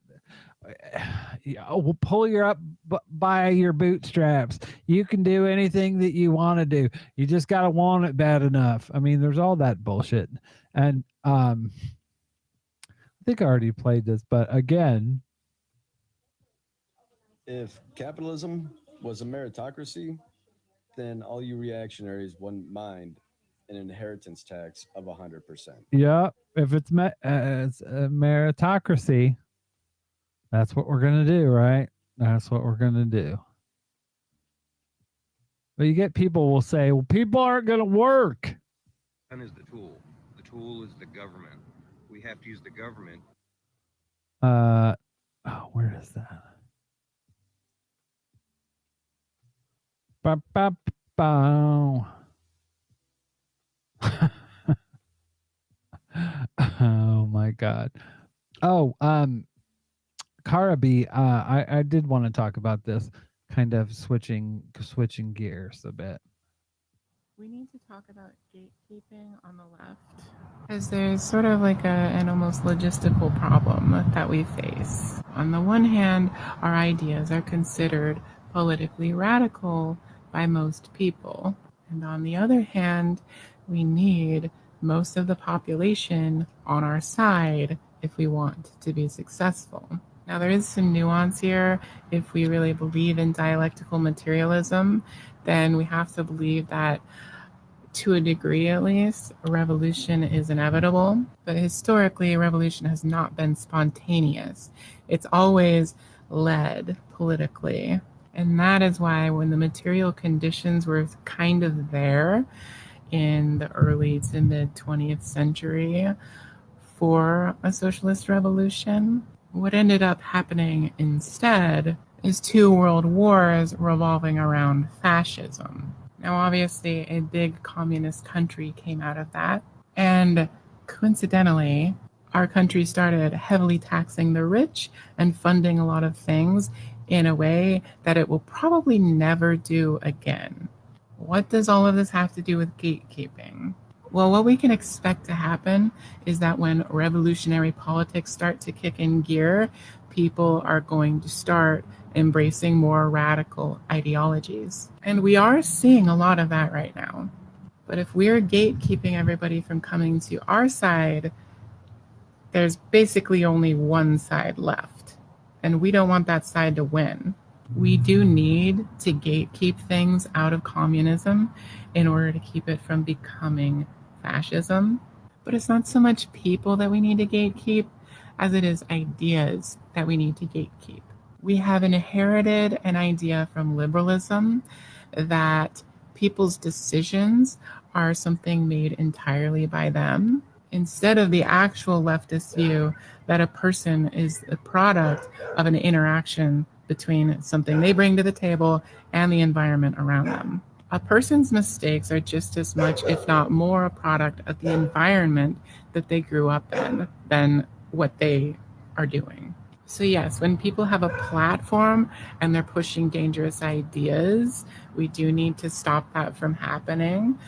will pull you up by your bootstraps. You can do anything that you want to do. You just got to want it bad enough. I mean, there's all that bullshit. And I think I already played this, but again, if capitalism was a meritocracy, then all you reactionaries wouldn't mind an inheritance tax of 100%. yeah, if it's a meritocracy, that's what we're going to do, right? That's what we're going to do. But you get people will say, well, people aren't going to work. Gun is the tool. The tool is the government. We have to use the government. Where is that? Ba, ba, ba. Oh my God. Oh, Karabi, I did want to talk about this, kind of switching gears a bit. We need to talk about gatekeeping on the left, because there's sort of like an almost logistical problem that we face. On the one hand, our ideas are considered politically radical by most people. And on the other hand, we need most of the population on our side if we want to be successful. Now, there is some nuance here. If we really believe in dialectical materialism, then we have to believe that, to a degree at least, a revolution is inevitable. But historically, a revolution has not been spontaneous. It's always led politically. And that is why when the material conditions were kind of there in the early to mid 20th century for a socialist revolution, what ended up happening instead is 2 world wars revolving around fascism. Now, obviously, a big communist country came out of that. And coincidentally, our country started heavily taxing the rich and funding a lot of things in a way that it will probably never do again. What does all of this have to do with gatekeeping? Well, what we can expect to happen is that when revolutionary politics start to kick in gear, people are going to start embracing more radical ideologies. And we are seeing a lot of that right now. But if we're gatekeeping everybody from coming to our side, there's basically only one side left. And we don't want that side to win. We do need to gatekeep things out of communism in order to keep it from becoming fascism. But it's not so much people that we need to gatekeep as it is ideas that we need to gatekeep. We have inherited an idea from liberalism that people's decisions are something made entirely by them, instead of the actual leftist view that a person is a product of an interaction between something they bring to the table and the environment around them. A person's mistakes are just as much, if not more, a product of the environment that they grew up in than what they are doing. So yes, when people have a platform and they're pushing dangerous ideas, we do need to stop that from happening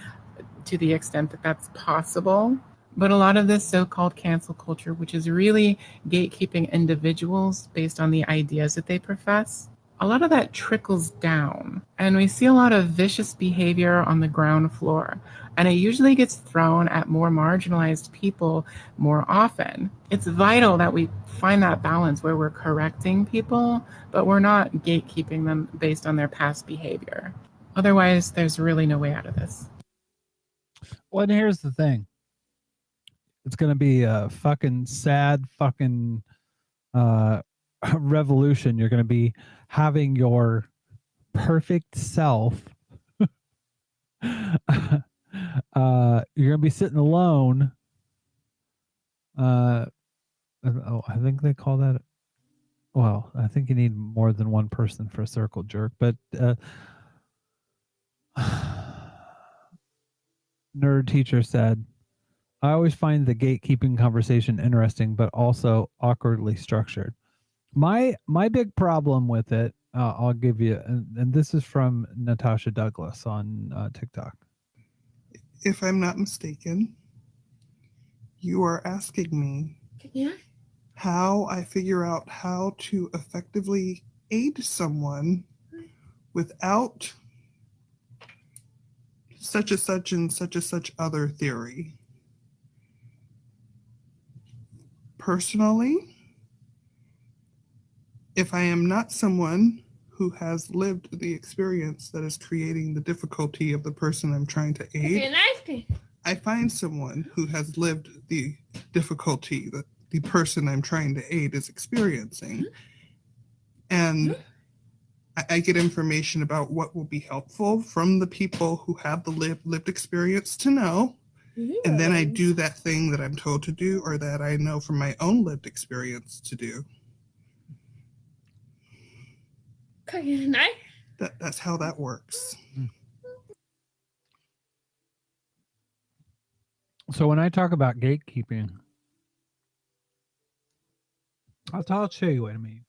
to the extent that that's possible. But a lot of this so-called cancel culture, which is really gatekeeping individuals based on the ideas that they profess, a lot of that trickles down. And we see a lot of vicious behavior on the ground floor. And it usually gets thrown at more marginalized people more often. It's vital that we find that balance where we're correcting people, but we're not gatekeeping them based on their past behavior. Otherwise, there's really no way out of this. Well, and here's the thing. It's going to be a fucking sad fucking revolution. You're going to be having your perfect self. You're going to be sitting alone. I think they call that. Well, I think you need more than one person for a circle jerk, but nerd teacher said, I always find the gatekeeping conversation interesting, but also awkwardly structured. My big problem with it, I'll give you, and this is from Natasha Douglas on TikTok. If I'm not mistaken, you are asking me how I figure out how to effectively aid someone without such a such and such a such other theory. Personally, if I am not someone who has lived the experience that is creating the difficulty of the person I'm trying to aid, I find someone who has lived the difficulty that the person I'm trying to aid is experiencing. And I get information about what will be helpful from the people who have the lived experience to know. And then I do that thing that I'm told to do or that I know from my own lived experience to do. That's how that works. So when I talk about gatekeeping, I'll show you what I mean.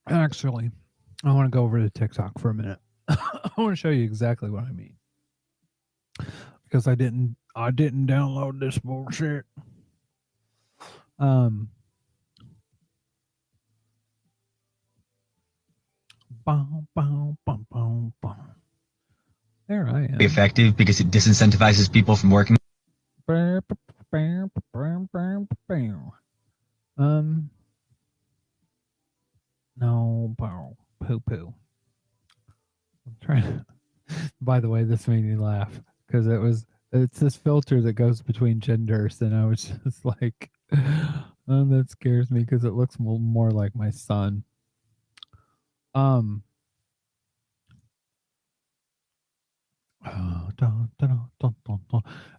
Actually, I want to go over to TikTok for a minute. I want to show you exactly what I mean. Because I didn't download this bullshit. There I am. Effective because it disincentivizes people from working. No, poo poo. I'm trying to. By the way, this made me laugh because it's this filter that goes between genders, and I was just like, oh, that scares me because it looks more like my son.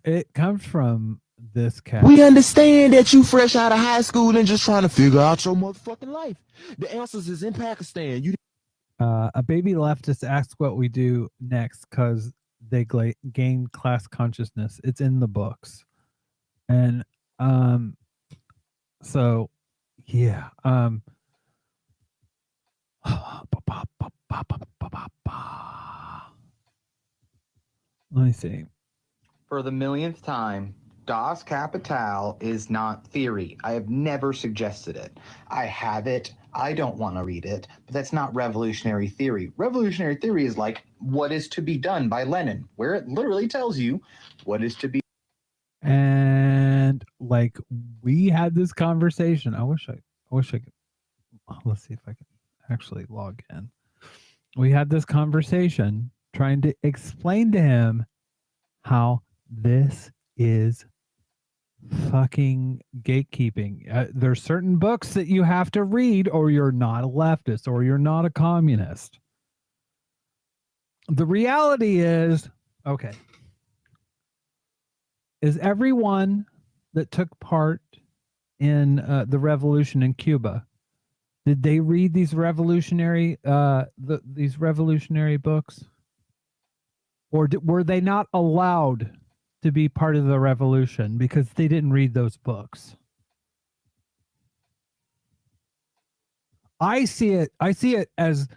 It comes from this cat. We understand that you fresh out of high school and just trying to figure out your motherfucking life. The answers is in Pakistan. A baby leftist asks what we do next because they gain class consciousness. It's in the books. And so yeah. Let me see. For the millionth time, Das Kapital is not theory. I have never suggested it. I have it. I don't want to read it, but that's not revolutionary theory. Revolutionary theory is like What is to be Done by Lenin, where it literally tells you what is to be. And like we had this conversation. I wish I could. Let's see if I can actually log in. We had this conversation trying to explain to him how this is fucking gatekeeping. There's certain books that you have to read or you're not a leftist or you're not a communist. The reality is Okay. Is everyone that took part in the revolution in Cuba, did they read these revolutionary books, or were they not allowed to be part of the revolution because they didn't read those books? I see it as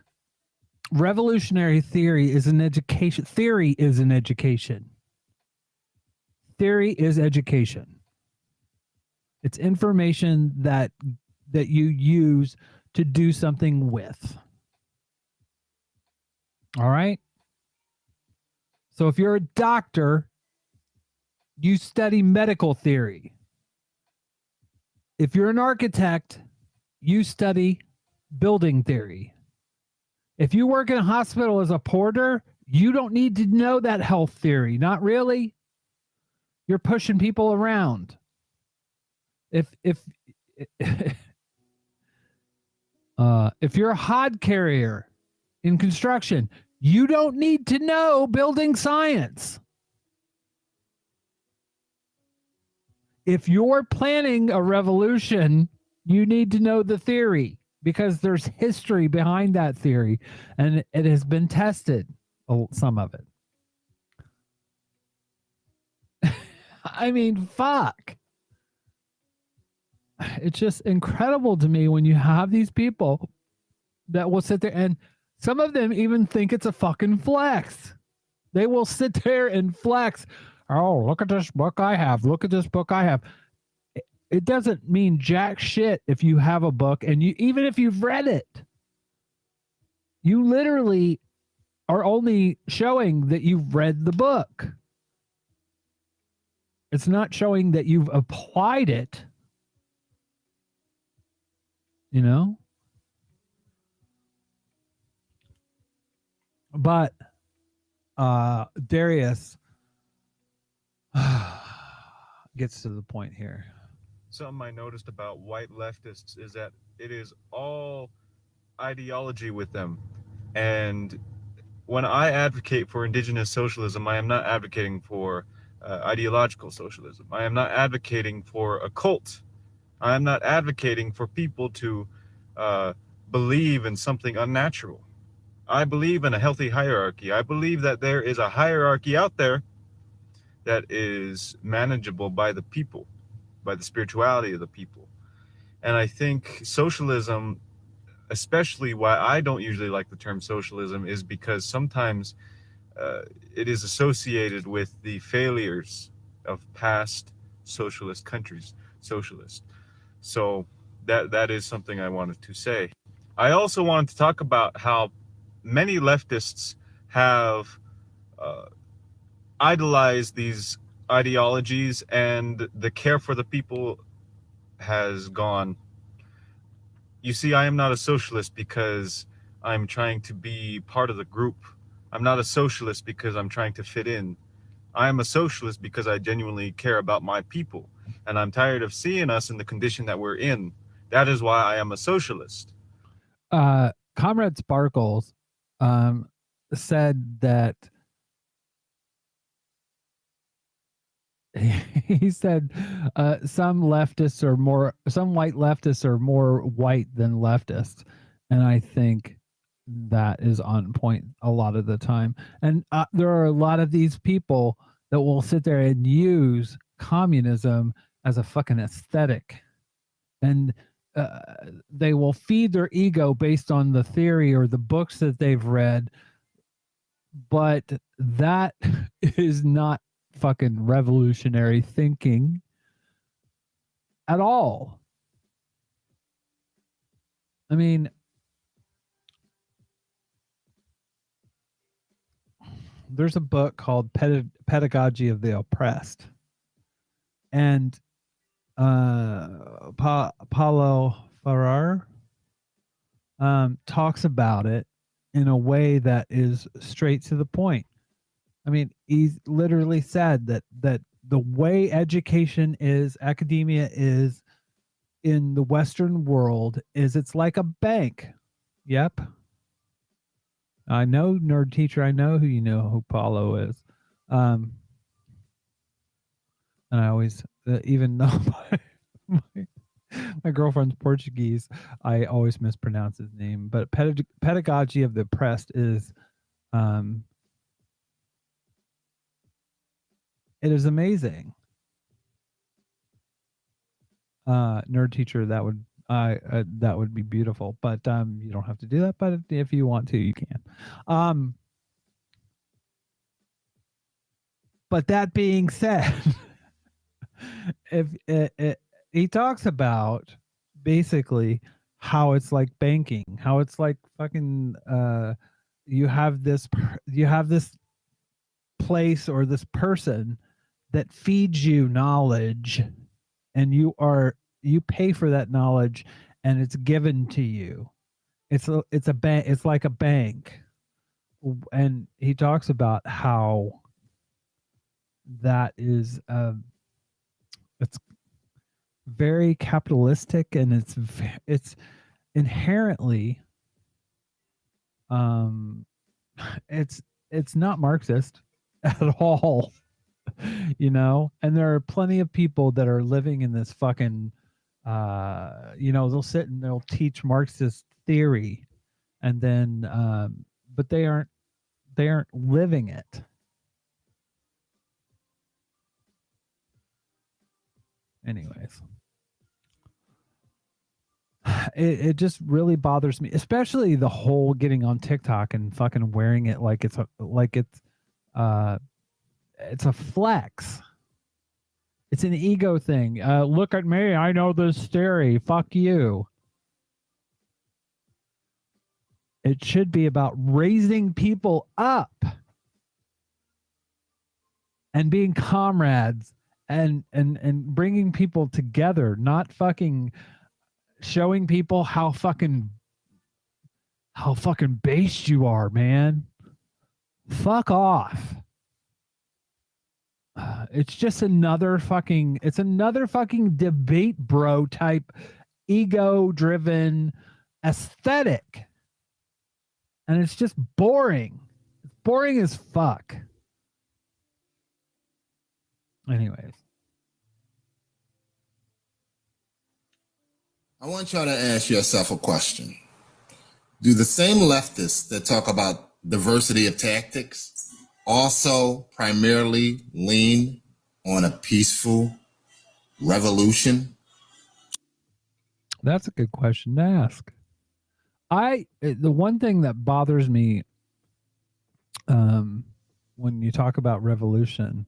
revolutionary theory is an education. Theory is an education. Theory is education. It's information that you use to do something with. All right? So if you're a doctor, you study medical theory. If you're an architect, you study building theory. If you work in a hospital as a porter, you don't need to know that health theory. Not really. You're pushing people around. If you're a hod carrier in construction, you don't need to know building science. If you're planning a revolution, you need to know the theory because there's history behind that theory and it has been tested, some of it. I mean, fuck. It's just incredible to me when you have these people that will sit there, and some of them even think it's a fucking flex. They will sit there and flex. Oh, look at this book I have. Look at this book I have. It doesn't mean jack shit if you have a book, and you, even if you've read it, you literally are only showing that you've read the book. It's not showing that you've applied it. You know? But Darius gets to the point here. Something I noticed about white leftists is that it is all ideology with them. And when I advocate for indigenous socialism, I am not advocating for ideological socialism. I am not advocating for a cult. I am not advocating for people to believe in something unnatural. I believe in a healthy hierarchy. I believe that there is a hierarchy out there that is manageable by the people, by the spirituality of the people. And I think socialism, especially why I don't usually like the term socialism, is because sometimes it is associated with the failures of past socialist countries, socialist. So that is something I wanted to say. I also wanted to talk about how many leftists have idolized these ideologies, and the care for the people has gone. You see, I am not a socialist because I'm trying to be part of the group. I'm not a socialist because I'm trying to fit in. I am a socialist because I genuinely care about my people, and I'm tired of seeing us in the condition that we're in. That is why I am a socialist. Comrade Sparkles said that he said some white leftists are more white than leftists, and I think that is on point a lot of the time. And there are a lot of these people that will sit there and use communism as a fucking aesthetic, and they will feed their ego based on the theory or the books that they've read, but that is not fucking revolutionary thinking at all. I mean, there's a book called Pedagogy of the Oppressed, and Paulo Ferrer talks about it in a way that is straight to the point. I mean, he's literally said that the way education is, academia is in the Western world, is it's like a bank. Yep. I know, nerd teacher, I know who Paulo is. And I always, even though my girlfriend's Portuguese, I always mispronounce his name. But pedagogy of the oppressed is, it is amazing. Nerd teacher, that would be beautiful. But you don't have to do that. But if you want to, you can. But that being said, if he talks about basically how it's like banking, how it's like fucking you have this place or this person that feeds you knowledge, and you pay for that knowledge, and it's given to you. It's a bank. It's like a bank, and he talks about how that is it's very capitalistic, and it's inherently it's not Marxist at all, you know. And there are plenty of people that are living in this fucking they'll sit and they'll teach Marxist theory, and then but they aren't living it. Anyways, it just really bothers me, especially the whole getting on TikTok and fucking wearing it like it's a flex. It's an ego thing. Look at me, I know this theory. Fuck you. It should be about raising people up and being comrades and bringing people together, not fucking showing people how fucking based you are, man. Fuck off. It's just another fucking debate bro type ego driven aesthetic. And it's just boring. It's boring as fuck. Anyways. I want y'all to ask yourself a question. Do the same leftists that talk about diversity of tactics also primarily lean on a peaceful revolution? That's a good question to ask. The one thing that bothers me when you talk about revolution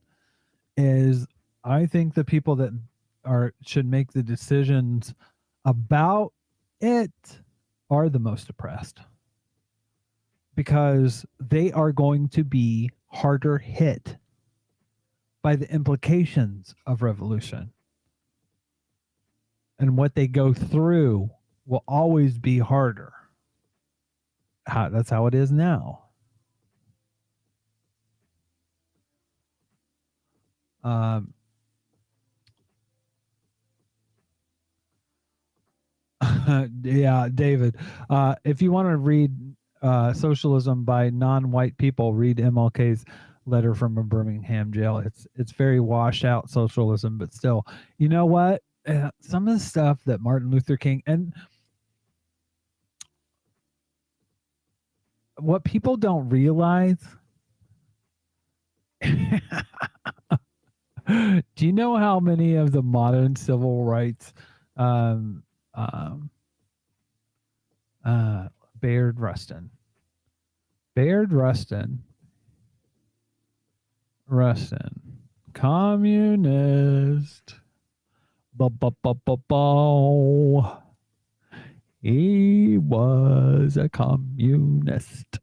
is I think the people that should make the decisions about it are the most oppressed, because they are going to be harder hit by the implications of revolution, and what they go through will always be harder. That's how it is now. Yeah, David. If you want to read Socialism by Non-White People, read MLK's letter from a Birmingham jail. It's very washed out socialism, but still, you know what? Some of the stuff that Martin Luther King and what people don't realize. Do you know how many of the modern civil rights Bayard Rustin, communist, he was a communist.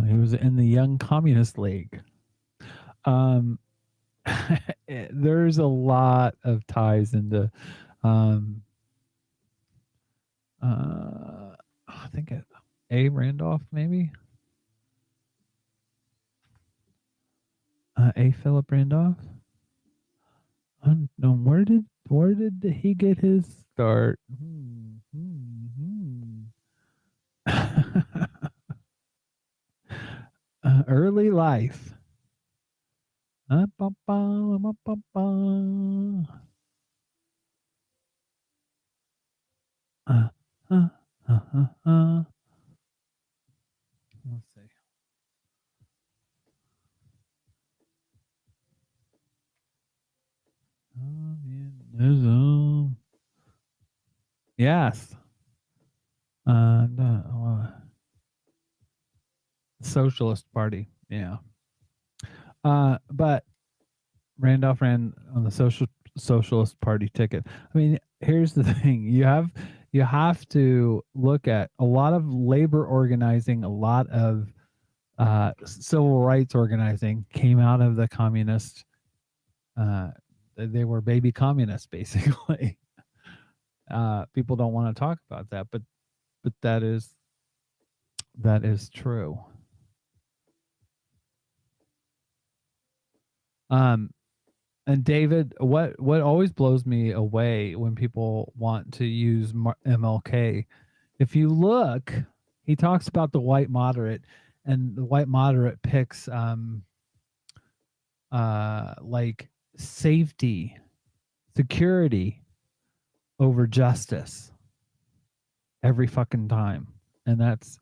He was in the Young Communist League. There's a lot of ties into I think A. Randolph, maybe A. Philip Randolph. I don't know, where did he get his start? Early life. Let's see. Communism. Yes. Socialist Party. Yeah. But Randolph ran on the Socialist Party ticket. I mean, here's the thing: you have to look at a lot of labor organizing, a lot of civil rights organizing came out of the communist. They were baby communists, basically. People don't want to talk about that, but that is true. And David, what always blows me away when people want to use MLK, if you look, he talks about the white moderate, and the white moderate picks like safety, security over justice every fucking time, and that's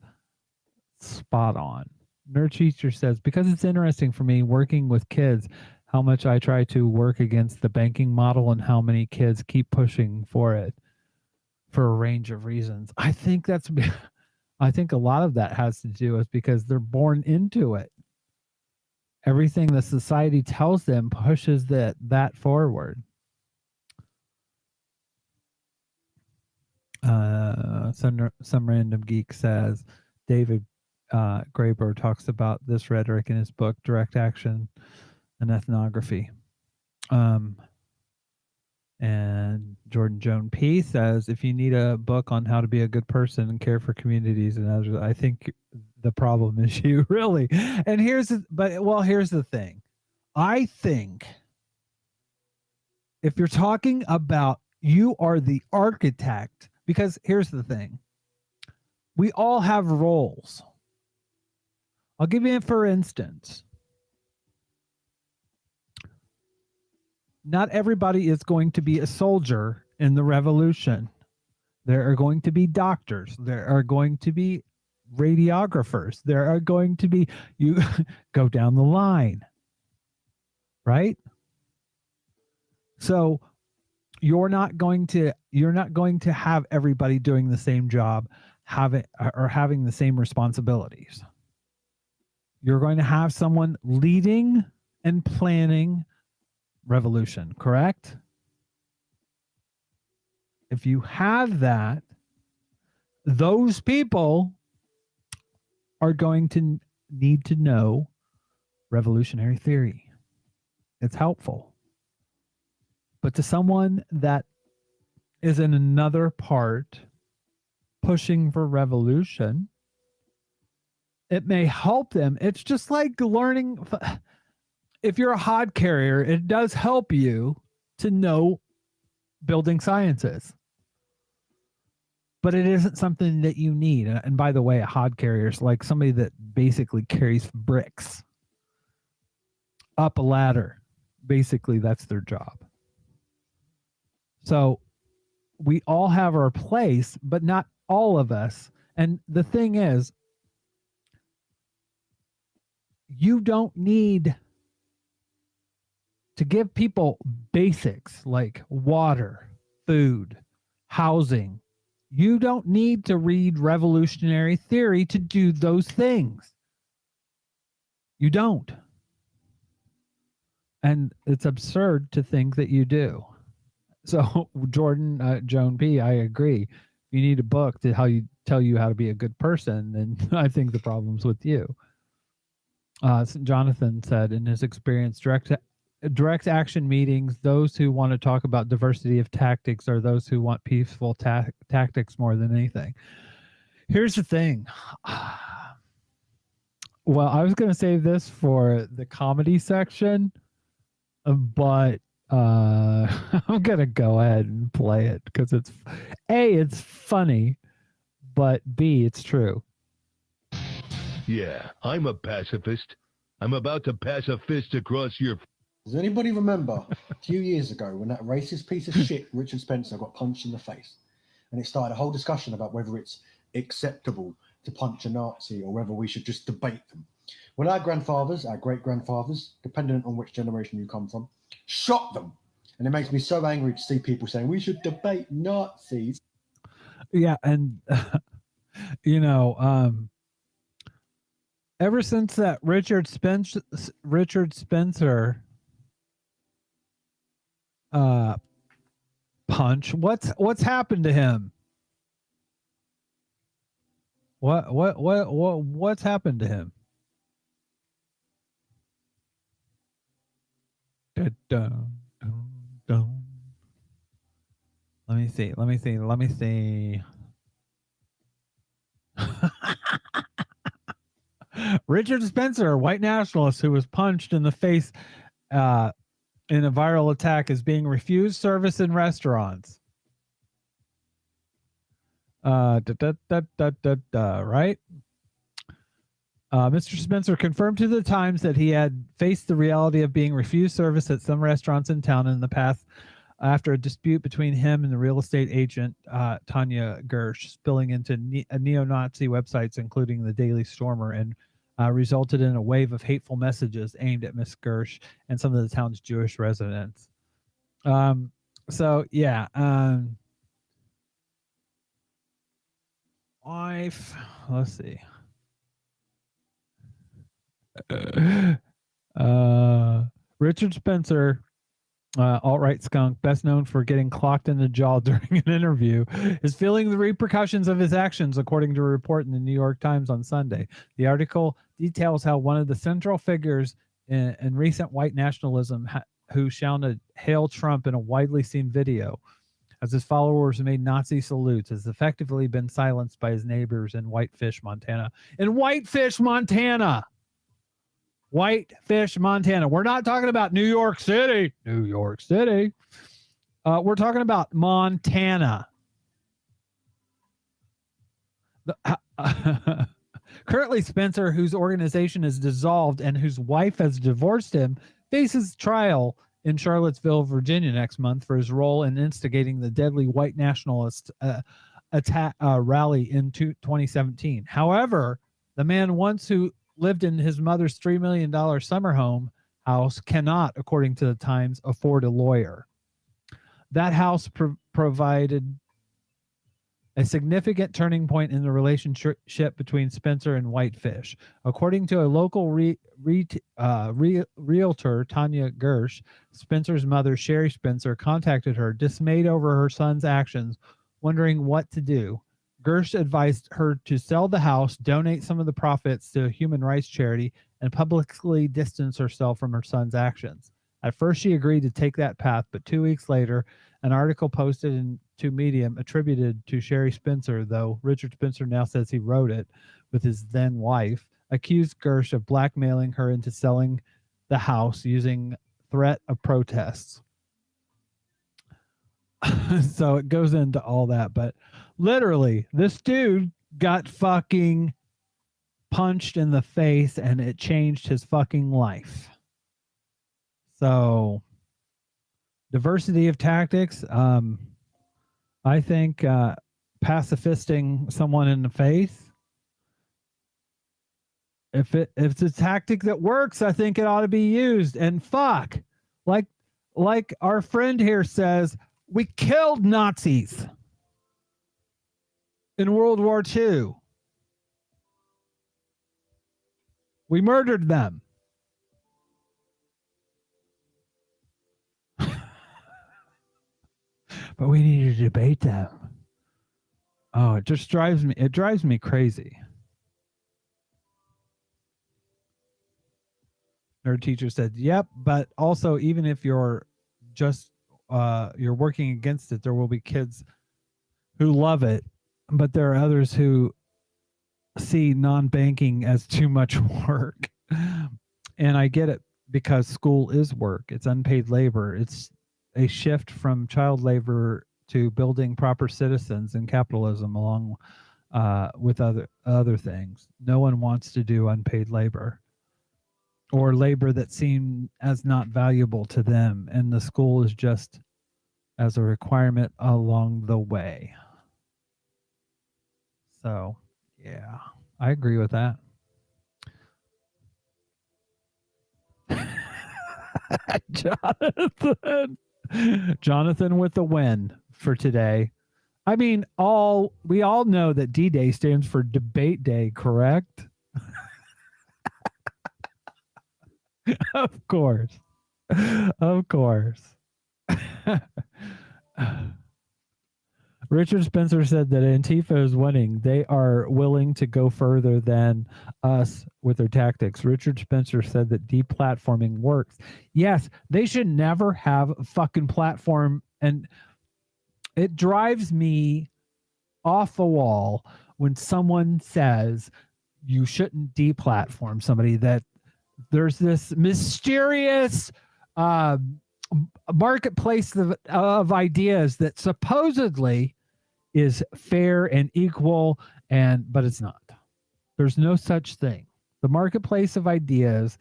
spot on. Nerd Teacher says, because it's interesting for me working with kids, how much I try to work against the banking model and how many kids keep pushing for it for a range of reasons. I think a lot of that has to do with because they're born into it. Everything the society tells them pushes that forward. Some random geek says, David Graeber talks about this rhetoric in his book, Direct Action and Ethnography. And Jordan Joan P says, if you need a book on how to be a good person and care for communities and others, I think the problem is you, really. And here's the thing. I think if you're talking about you are the architect, because here's the thing. We all have roles. I'll give you, for instance, not everybody is going to be a soldier in the revolution. There are going to be doctors. There are going to be radiographers. There are going to be, you go down the line, right? So you're not going to have everybody doing the same job, having the same responsibilities. You're going to have someone leading and planning revolution, correct? If you have that, those people are going to need to know revolutionary theory. It's helpful. But to someone that is in another part pushing for revolution, it may help them. It's just like learning. If you're a hod carrier, it does help you to know building sciences. But it isn't something that you need. And by the way, a hod carrier is like somebody that basically carries bricks up a ladder. Basically, that's their job. So we all have our place, but not all of us. And the thing is, you don't need to give people basics like water, food, housing. You don't need to read revolutionary theory to do those things. You don't. And it's absurd to think that you do. So Jordan, Joan P., I agree. If you need a book to tell you how to be a good person, then I think the problem's with you. Jonathan said, in his experience, direct action meetings, those who want to talk about diversity of tactics are those who want peaceful tactics more than anything. Here's the thing. Well, I was going to save this for the comedy section, but I'm going to go ahead and play it because it's A, it's funny, but B, it's true. Yeah, I'm a pacifist. I'm about to pass a fist across your... Does anybody remember a few years ago when that racist piece of shit, Richard Spencer, got punched in the face? And it started a whole discussion about whether it's acceptable to punch a Nazi or whether we should just debate them. Well, our grandfathers, our great-grandfathers, depending on which generation you come from, shot them. And it makes me so angry to see people saying we should debate Nazis. Yeah, and ever since that Richard Spencer punch, what's happened to him? What's happened to him? Let me see. Richard Spencer, white nationalist who was punched in the face in a viral attack, is being refused service in restaurants. Right? Mr. Spencer confirmed to the Times that he had faced the reality of being refused service at some restaurants in town in the past after a dispute between him and the real estate agent, Tanya Gersh, spilling into neo-Nazi websites, including the Daily Stormer, and resulted in a wave of hateful messages aimed at Miss Gersh and some of the town's Jewish residents. Let's see. Richard Spencer, alt-right skunk, best known for getting clocked in the jaw during an interview, is feeling the repercussions of his actions, according to a report in the New York Times on Sunday. The article details how one of the central figures in recent white nationalism, who shouted "Hail Trump" in a widely seen video, as his followers made Nazi salutes, has effectively been silenced by his neighbors in Whitefish, Montana. Whitefish, Montana. We're not talking about New York City. We're talking about Montana. Currently, Spencer, whose organization is dissolved and whose wife has divorced him, faces trial in Charlottesville, Virginia next month for his role in instigating the deadly white nationalist attack rally in 2017. However, the man who lived in his mother's $3 million summer house cannot, according to the Times, afford a lawyer. That house provided a significant turning point in the relationship between Spencer and Whitefish. According to a local realtor, Tanya Gersh, Spencer's mother, Sherry Spencer, contacted her, dismayed over her son's actions, wondering what to do. Gersh advised her to sell the house, donate some of the profits to a human rights charity, and publicly distance herself from her son's actions. At first, she agreed to take that path, but 2 weeks later, an article posted to Medium attributed to Sherry Spencer, though Richard Spencer now says he wrote it with his then wife, accused Gersh of blackmailing her into selling the house using threat of protests. So it goes into all that, but literally, this dude got fucking punched in the face and it changed his fucking life. So, diversity of tactics. I think pacifisting someone in the face, if it's a tactic that works, I think it ought to be used. And fuck, like our friend here says, we killed Nazis in World War II. We murdered them. But we need to debate them. Oh, it just drives me crazy. Nerd teacher said, yep, but also even if you're just you're working against it, there will be kids who love it, but there are others who see non-banking as too much work. And I get it, because school is work. It's unpaid labor. It's a shift from child labor to building proper citizens in capitalism along with other things. No one wants to do unpaid labor or labor that seemed as not valuable to them, and the school is just as a requirement along the way. So, yeah, I agree with that. Jonathan with the win for today. I mean, we all know that D-Day stands for Debate Day, correct? Of course. Of course. Richard Spencer said that Antifa is winning. They are willing to go further than us with their tactics. Richard Spencer said that deplatforming works. Yes, they should never have a fucking platform, and it drives me off the wall when someone says you shouldn't deplatform somebody, that there's this mysterious marketplace of ideas that supposedly is fair and equal, but it's not. There's no such thing. The marketplace of ideas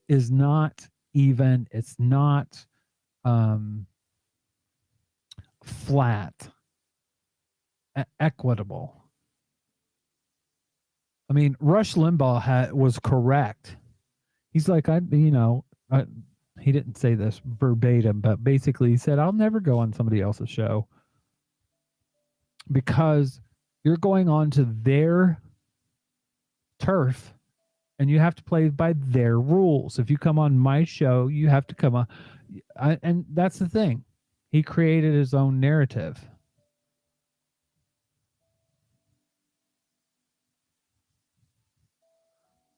is not even, it's not flat, equitable. I mean, Rush Limbaugh was correct. He's like, he didn't say this verbatim, but basically he said, I'll never go on somebody else's show because you're going on to their turf and you have to play by their rules. If you come on my show, you have to come on. And that's the thing. He created his own narrative.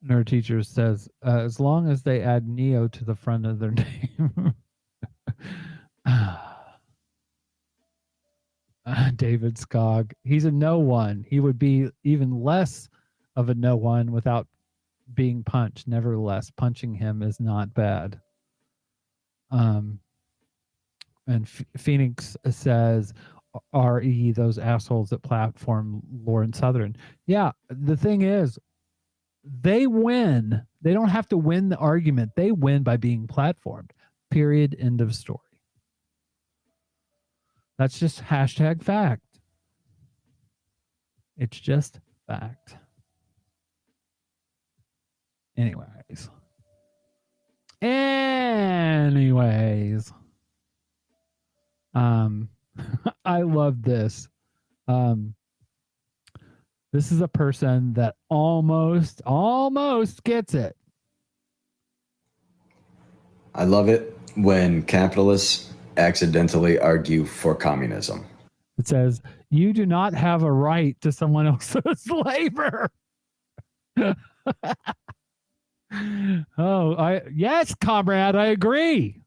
Nerd Teacher says, as long as they add Neo to the front of their name. David Skog. He's a no one. He would be even less of a no one without being punched. Nevertheless, punching him is not bad. And Phoenix says, RE, those assholes that platform Lauren Southern. Yeah, the thing is, they win. They don't have to win the argument. They win by being platformed. Period. End of story. That's just hashtag fact. It's just fact. Anyways. I love this. This is a person that almost gets it. I love it when capitalists accidentally argue for communism. It says, you do not have a right to someone else's labor. Yes, comrade, I agree.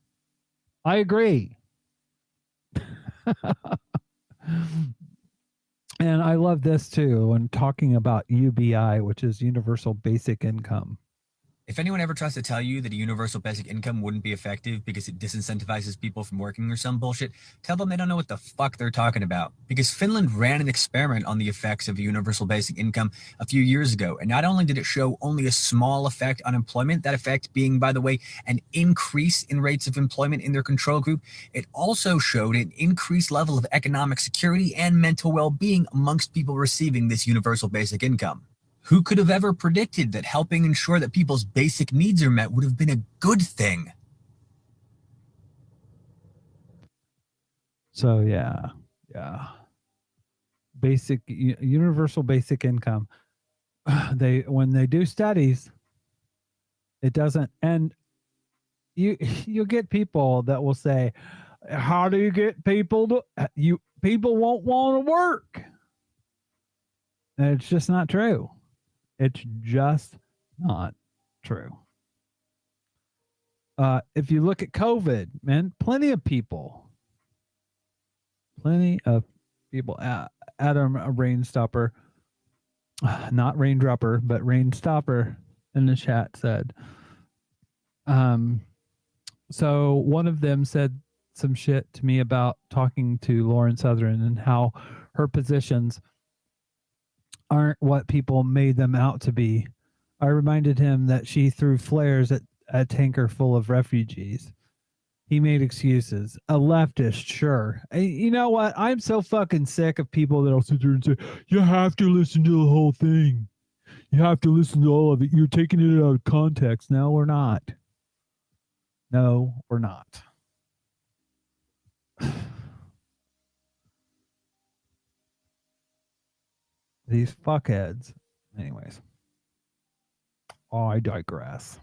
And I love this too when talking about UBI, which is Universal Basic Income. If anyone ever tries to tell you that a universal basic income wouldn't be effective because it disincentivizes people from working or some bullshit, tell them they don't know what the fuck they're talking about. Because Finland ran an experiment on the effects of a universal basic income a few years ago. And not only did it show only a small effect on employment, that effect being, by the way, an increase in rates of employment in their control group, it also showed an increased level of economic security and mental well-being amongst people receiving this universal basic income. Who could have ever predicted that helping ensure that people's basic needs are met would have been a good thing? So yeah. Universal basic income. When they do studies, it doesn't. And you'll get people that will say, "How do you get people to? People won't want to work." And it's just not true. It's just not true. If you look at COVID, man, plenty of people. Adam Rainstopper, not Raindropper, but Rainstopper in the chat said. So one of them said some shit to me about talking to Lauren Southern and how her positions aren't what people made them out to be. I reminded him that she threw flares at a tanker full of refugees. He made excuses. A leftist, sure. You know what? I'm so fucking sick of people that'll sit there and say, you have to listen to the whole thing. You have to listen to all of it. You're taking it out of context. No, we're not. No, we're not. These fuckheads. Anyways. I digress.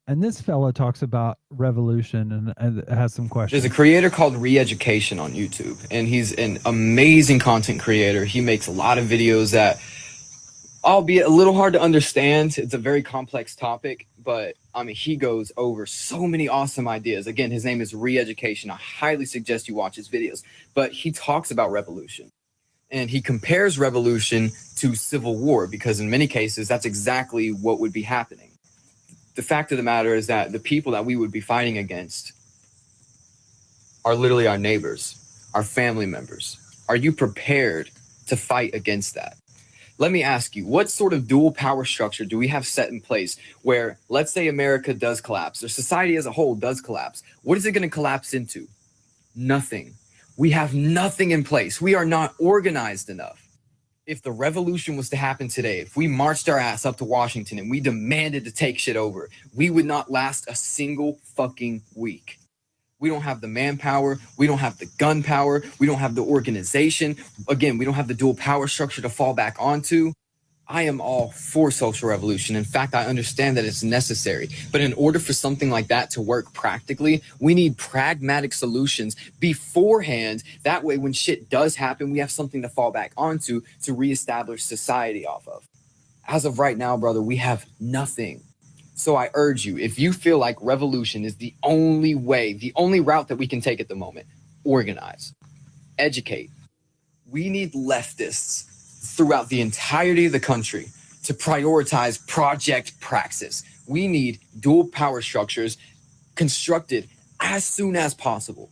And this fella talks about revolution and has some questions. There's a creator called Re-Education on YouTube, and he's an amazing content creator. He makes a lot of videos that, albeit a little hard to understand, it's a very complex topic, but I mean, he goes over so many awesome ideas. Again, his name is Re-Education. I highly suggest you watch his videos, but he talks about revolution. And he compares revolution to civil war because in many cases, that's exactly what would be happening. The fact of the matter is that the people that we would be fighting against are literally our neighbors, our family members. Are you prepared to fight against that? Let me ask you, what sort of dual power structure do we have set in place where, let's say America does collapse, or society as a whole does collapse? What is it going to collapse into? Nothing. We have nothing in place. We are not organized enough. If the revolution was to happen today, if we marched our ass up to Washington and we demanded to take shit over, we would not last a single fucking week. We don't have the manpower. We don't have the gunpower. We don't have the organization. Again, we don't have the dual power structure to fall back onto. I am all for social revolution. In fact, I understand that it's necessary. But in order for something like that to work practically, we need pragmatic solutions beforehand. That way, when shit does happen, we have something to fall back onto to reestablish society off of. As of right now, brother, we have nothing. So I urge you, if you feel like revolution is the only way, the only route that we can take at the moment, organize, educate. We need leftists throughout the entirety of the country to prioritize project praxis. We need dual power structures constructed as soon as possible.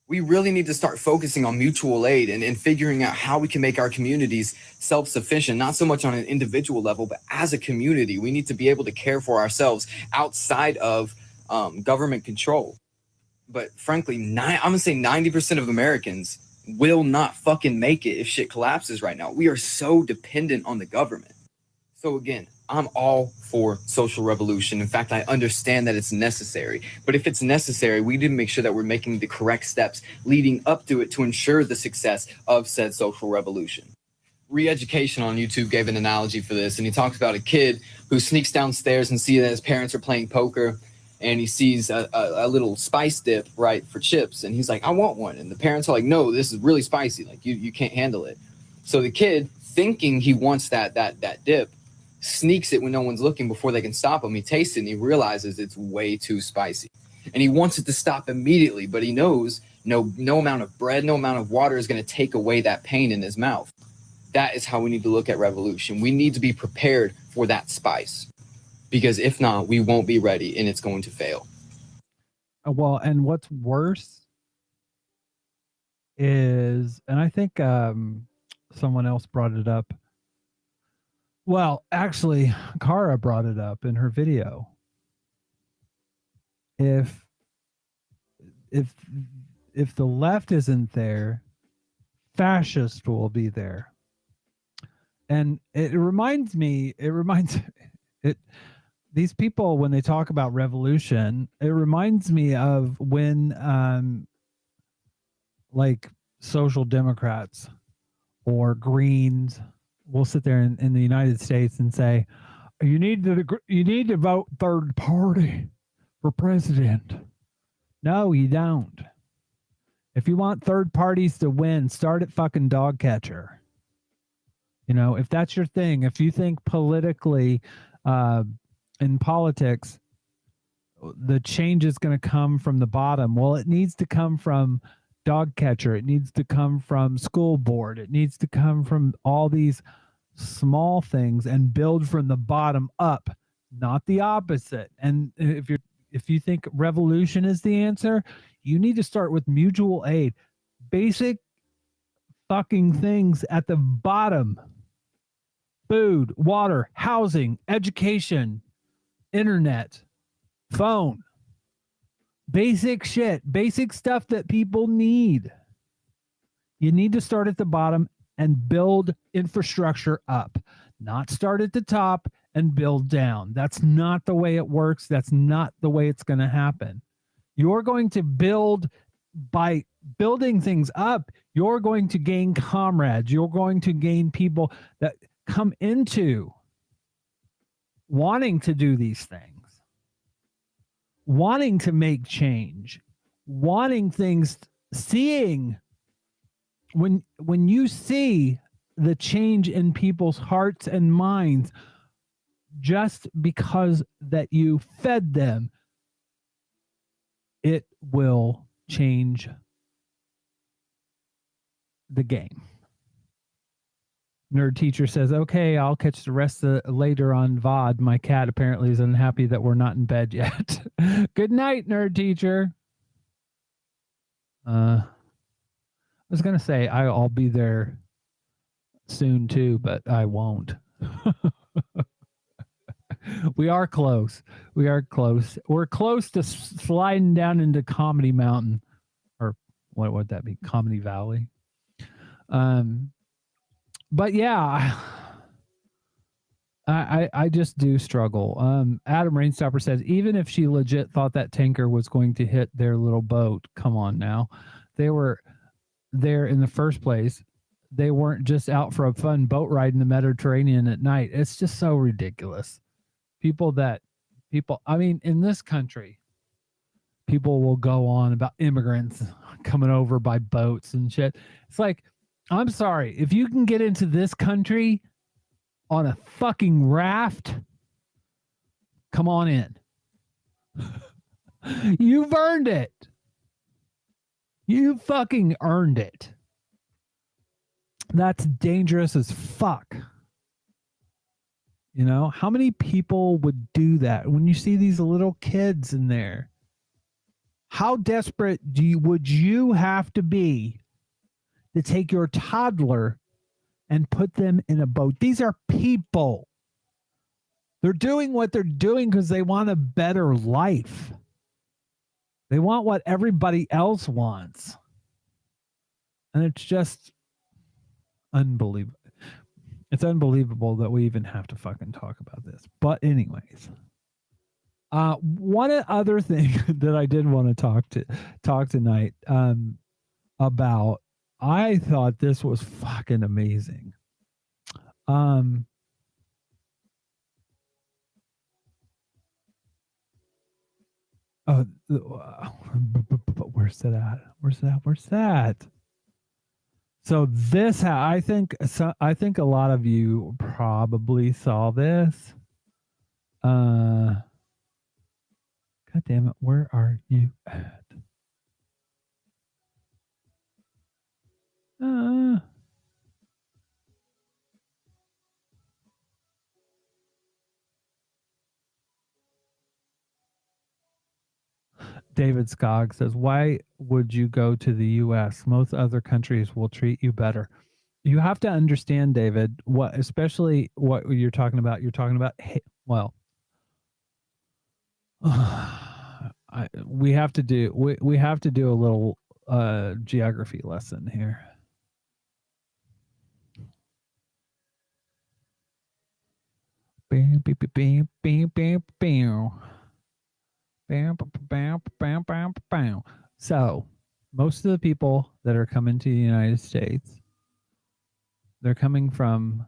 We really need to start focusing on mutual aid and figuring out how we can make our communities self-sufficient, not so much on an individual level, but as a community. We need to be able to care for ourselves outside of government control. But frankly, I'm gonna say 90% of Americans will not fucking make it if shit collapses right now. We are so dependent on the government. So again, I'm all for social revolution. In fact, I understand that it's necessary. But if it's necessary, we need to make sure that we're making the correct steps leading up to it to ensure the success of said social revolution. Re-Education on YouTube gave an analogy for this, and he talks about a kid who sneaks downstairs and sees that his parents are playing poker, and he sees a little spice dip, right, for chips, and he's like, I want one. And the parents are like, no, this is really spicy. Like, you can't handle it. So the kid, thinking he wants that dip, sneaks it when no one's looking before they can stop him. He tastes it, and he realizes it's way too spicy. And he wants it to stop immediately, but he knows no amount of bread, no amount of water is going to take away that pain in his mouth. That is how we need to look at revolution. We need to be prepared for that spice. Because if not, we won't be ready and it's going to fail. Well, and what's worse is, and I think someone else brought it up. Well, actually, Kara brought it up in her video. If the left isn't there, fascist will be there. And these people, when they talk about revolution, it reminds me of when like social democrats or greens will sit there in the United States and say, you need to vote third party for president. No, you don't. If you want third parties to win, start at fucking dog catcher. You know, if that's your thing, if you think politically, in politics, the change is going to come from the bottom. Well, it needs to come from dog catcher. It needs to come from school board. It needs to come from all these small things and build from the bottom up, not the opposite. And if you think revolution is the answer, you need to start with mutual aid, basic fucking things at the bottom. Food, water, housing, education, internet, phone. Basic shit, basic stuff that people need. You need to start at the bottom and build infrastructure up, not start at the top and build down. That's not the way it works. That's not the way it's going to happen. You're going to build by building things up. You're going to gain comrades. You're going to gain people that come into wanting to do these things, wanting to make change, wanting things, seeing when you see the change in people's hearts and minds just because that you fed them, it will change the game. Nerd teacher says, okay, I'll catch the rest later on VOD. My cat apparently is unhappy that we're not in bed yet. Good night, nerd teacher. I was going to say I'll be there soon too, but I won't. We are close. We are close. We're close to sliding down into Comedy Mountain, or what would that be? Comedy Valley. But yeah, I just do struggle. Adam Rainstopper says, even if she legit thought that tanker was going to hit their little boat, come on now. They were there in the first place. They weren't just out for a fun boat ride in the Mediterranean at night. It's just so ridiculous. I mean, in this country, people will go on about immigrants coming over by boats and shit. It's like, I'm sorry, if you can get into this country on a fucking raft, come on in. You've earned it. You fucking earned it. That's dangerous as fuck. You know, how many people would do that? When you see these little kids in there, how desperate would you have to be to take your toddler and put them in a boat? These are people. They're doing what they're doing because they want a better life. They want what everybody else wants. And it's just unbelievable. It's unbelievable that we even have to fucking talk about this. But anyways, one other thing that I did want to talk tonight about, I thought this was fucking amazing. But where's that at? Where's that? So this, I think a lot of you probably saw this. God damn it, where are you at? David Skog says, why would you go to the U.S.? Most other countries will treat you better. You have to understand, David, especially what you're talking about. You're talking about, we have to do a little geography lesson here. Bam, bam, bam, bam, bam, bam. Bam, bam, bam, bam, bam. So, most of the people that are coming to the United States, they're coming from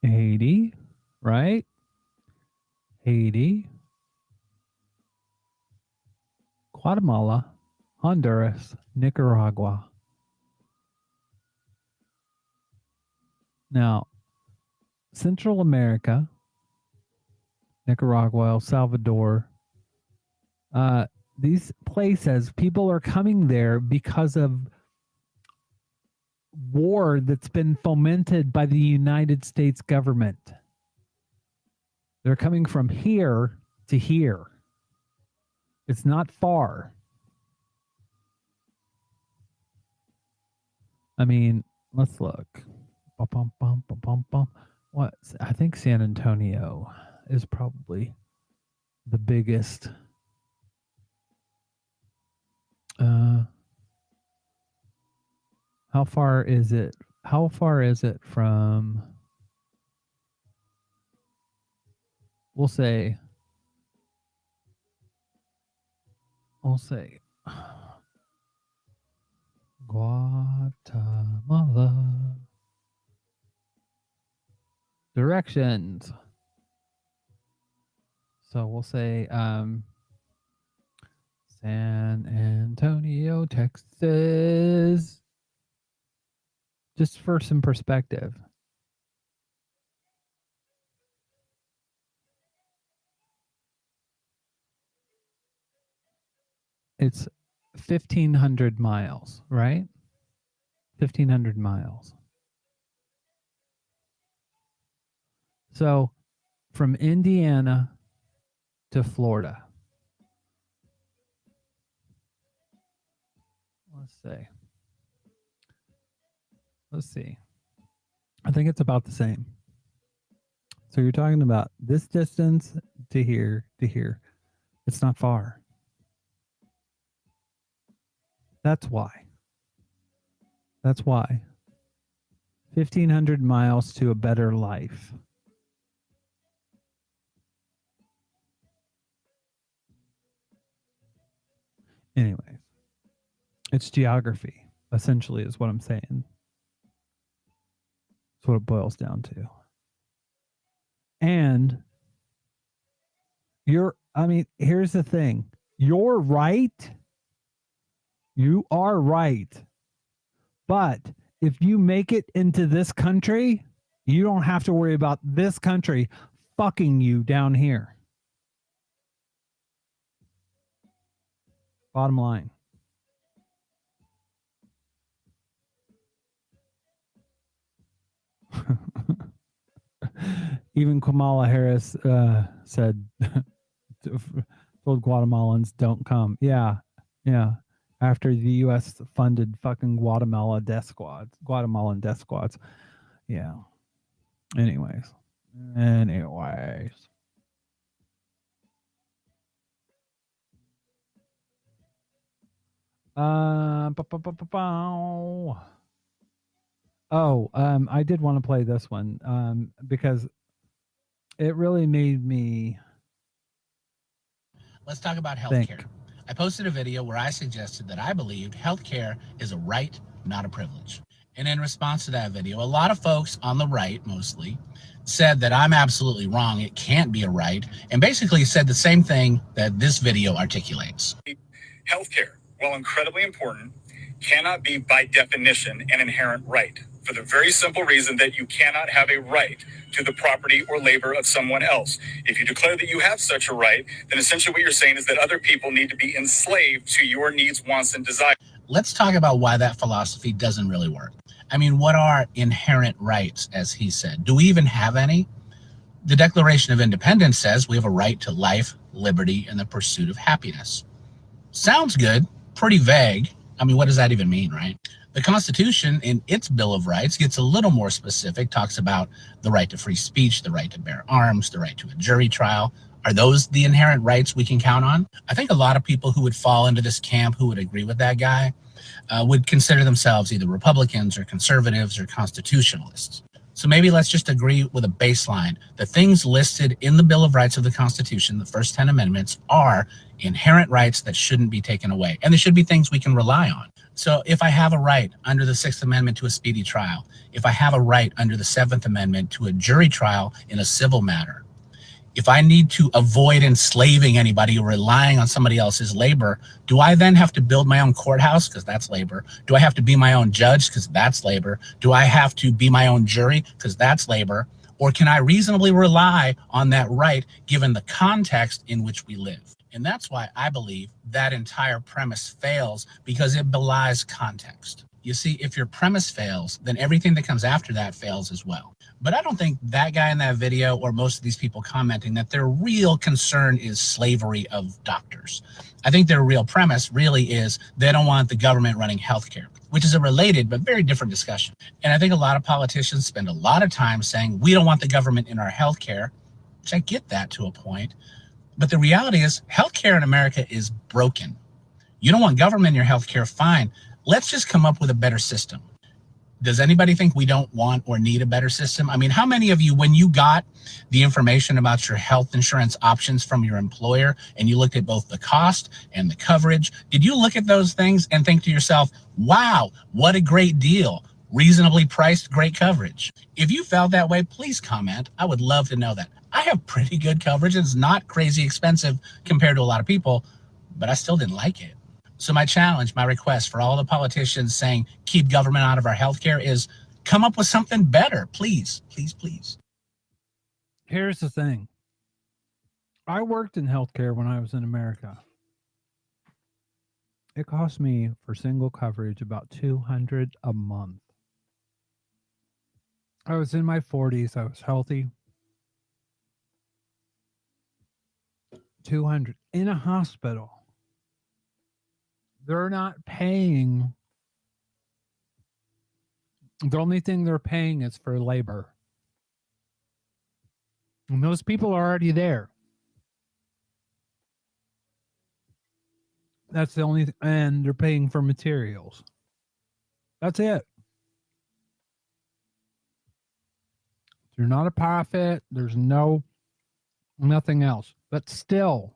Haiti, right? Haiti, Guatemala, Honduras, Nicaragua. Now, Central America, Nicaragua, El Salvador, these places, people are coming there because of war that's been fomented by the United States government. They're coming from here to here. It's not far. I mean, let's look. Bum, bum, bum, bum, bum. What? I think San Antonio is probably the biggest. How far is it? How far is it from? We'll say. Guatemala. Directions. So we'll say San Antonio, Texas. Just for some perspective. It's 1,500 miles, right? 1,500 miles. So from Indiana to Florida. Let's see. I think it's about the same. So you're talking about this distance to here to here. It's not far. That's why. 1,500 miles to a better life. Anyways, it's geography, essentially, is what I'm saying. That's what it boils down to. And here's the thing. You're right. You are right. But if you make it into this country, you don't have to worry about this country fucking you down here. Bottom line. Even Kamala Harris said, told Guatemalans don't come. Yeah. After the U.S. funded fucking Guatemalan death squads. Yeah. Anyways. I did want to play this one because it really made me. Let's talk about healthcare. I posted a video where I suggested that I believed healthcare is a right, not a privilege. And in response to that video, a lot of folks on the right, mostly, said that I'm absolutely wrong. It can't be a right, and basically said the same thing that this video articulates. Healthcare, while incredibly important, cannot be by definition an inherent right, for the very simple reason that you cannot have a right to the property or labor of someone else. If you declare that you have such a right, then essentially what you're saying is that other people need to be enslaved to your needs, wants, and desires. Let's talk about why that philosophy doesn't really work. I mean, what are inherent rights, as he said? Do we even have any? The Declaration of Independence says we have a right to life, liberty, and the pursuit of happiness. Sounds good, pretty vague. I mean, what does that even mean, right? The Constitution, in its Bill of Rights, gets a little more specific, talks about the right to free speech, the right to bear arms, the right to a jury trial. Are those the inherent rights we can count on? I think a lot of people who would fall into this camp, who would agree with that guy, would consider themselves either Republicans or conservatives or constitutionalists. So maybe let's just agree with a baseline. The things listed in the Bill of Rights of the Constitution, the first 10 amendments, are inherent rights that shouldn't be taken away. And they should be things we can rely on. So if I have a right under the 6th Amendment to a speedy trial, if I have a right under the 7th Amendment to a jury trial in a civil matter, if I need to avoid enslaving anybody or relying on somebody else's labor, do I then have to build my own courthouse? Because that's labor. Do I have to be my own judge? Because that's labor. Do I have to be my own jury? Because that's labor. Or can I reasonably rely on that right given the context in which we live? And that's why I believe that entire premise fails, because it belies context. You see, if your premise fails, then everything that comes after that fails as well. But I don't think that guy in that video or most of these people commenting that their real concern is slavery of doctors. I think their real premise really is they don't want the government running healthcare. which is a related but very different discussion. And I think a lot of politicians spend a lot of time saying, we don't want the government in our healthcare, which I get that to a point. But the reality is healthcare in America is broken. You don't want government in your healthcare, fine. Let's just come up with a better system. Does anybody think we don't want or need a better system? I mean, how many of you, when you got the information about your health insurance options from your employer and you looked at both the cost and the coverage, did you look at those things and think to yourself, wow, what a great deal, reasonably priced, great coverage? If you felt that way, please comment. I would love to know that. I have pretty good coverage. It's not crazy expensive compared to a lot of people, but I still didn't like it. So my challenge, my request for all the politicians saying keep government out of our healthcare is come up with something better, please, please, please. Here's the thing. I worked in healthcare when I was in America. It cost me for single coverage about $200 a month. I was in my 40s. I was healthy. $200 in a hospital. They're not paying. The only thing they're paying is for labor. And those people are already there. That's the only and they're paying for materials. That's it. They're not a profit. There's nothing else. But still,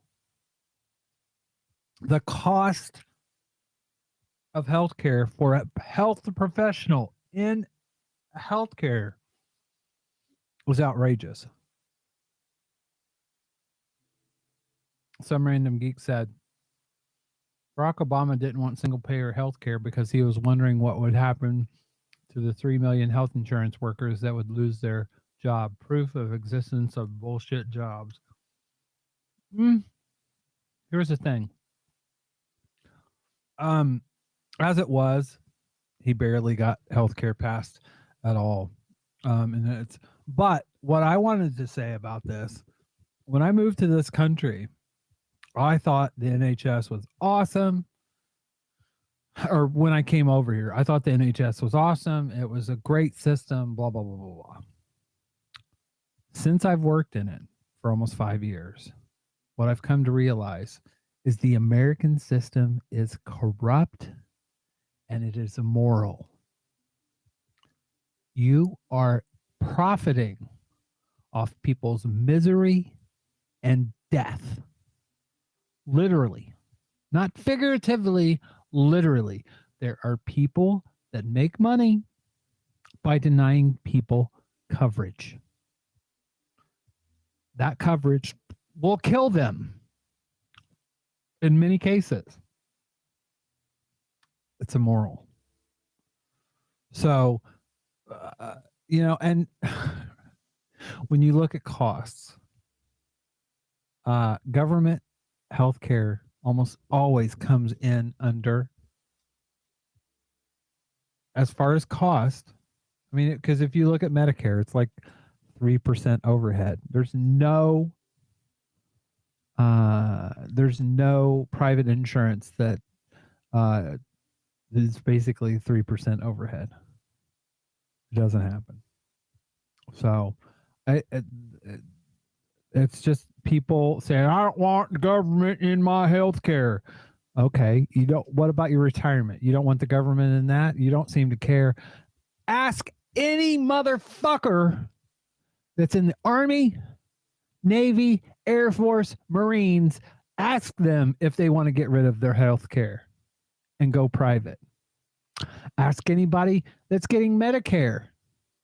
the cost of healthcare for a health professional in healthcare was outrageous. Some random geek said Barack Obama didn't want single payer healthcare because he was wondering what would happen to the 3 million health insurance workers that would lose their job. Proof of existence of bullshit jobs. Here's the thing. As it was, he barely got healthcare passed at all. But what I wanted to say about this, when I moved to this country, I thought the NHS was awesome. Or when I came over here, I thought the NHS was awesome. It was a great system, blah, blah, blah, blah, blah. Since I've worked in it for almost 5 years, what I've come to realize is the American system is corrupt and it is immoral. You are profiting off people's misery and death. Literally, not figuratively, literally. There are people that make money by denying people coverage. That coverage will kill them in many cases. It's immoral. So, and when you look at costs, government healthcare almost always comes in under, as far as cost. I mean, because if you look at Medicare, it's like 3% overhead. There's no private insurance that is basically 3% overhead. It doesn't happen. So it's just people saying, I don't want the government in my health care. Okay. What about your retirement? You don't want the government in that? You don't seem to care. Ask any motherfucker that's in the Army, Navy, Air Force, Marines. Ask them if they want to get rid of their health care and go private. Ask anybody that's getting Medicare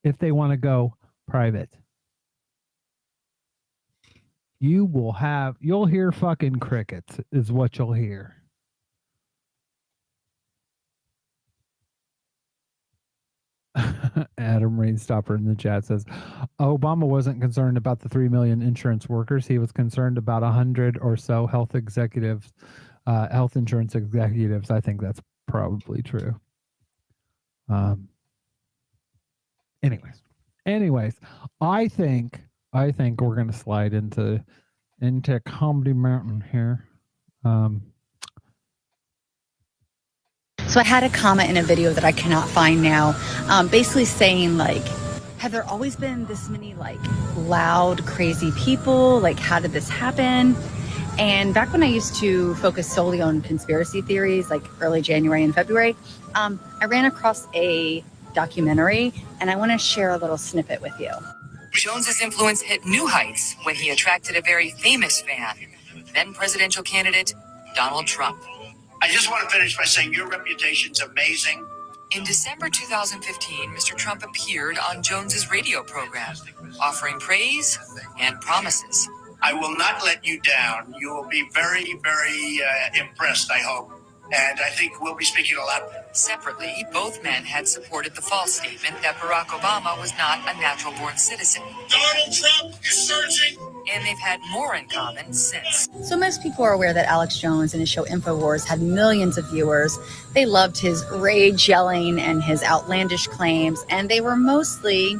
if they want to go private. You'll hear fucking crickets is what you'll hear. Adam Rainstopper in the chat says, Obama wasn't concerned about the 3 million insurance workers. He was concerned about 100 or so health insurance executives. I think that's probably true. Anyways, I think we're going to slide into Comedy Mountain here. So I had a comment in a video that I cannot find now, basically saying like, have there always been this many like loud, crazy people? Like, how did this happen? And back when I used to focus solely on conspiracy theories, like early January and February, I ran across a documentary, and I want to share a little snippet with you. Jones's influence hit new heights when he attracted a very famous fan, then presidential candidate Donald Trump. I just want to finish by saying your reputation's amazing. In December 2015, Mr. Trump appeared on Jones's radio program, offering praise and promises. I will not let you down. You will be very, very impressed, I hope. And I think we'll be speaking a lot. Separately, both men had supported the false statement that Barack Obama was not a natural-born citizen. Donald Trump is surging. And they've had more in common since. So most people are aware that Alex Jones and his show InfoWars had millions of viewers. They loved his rage yelling and his outlandish claims, and they were mostly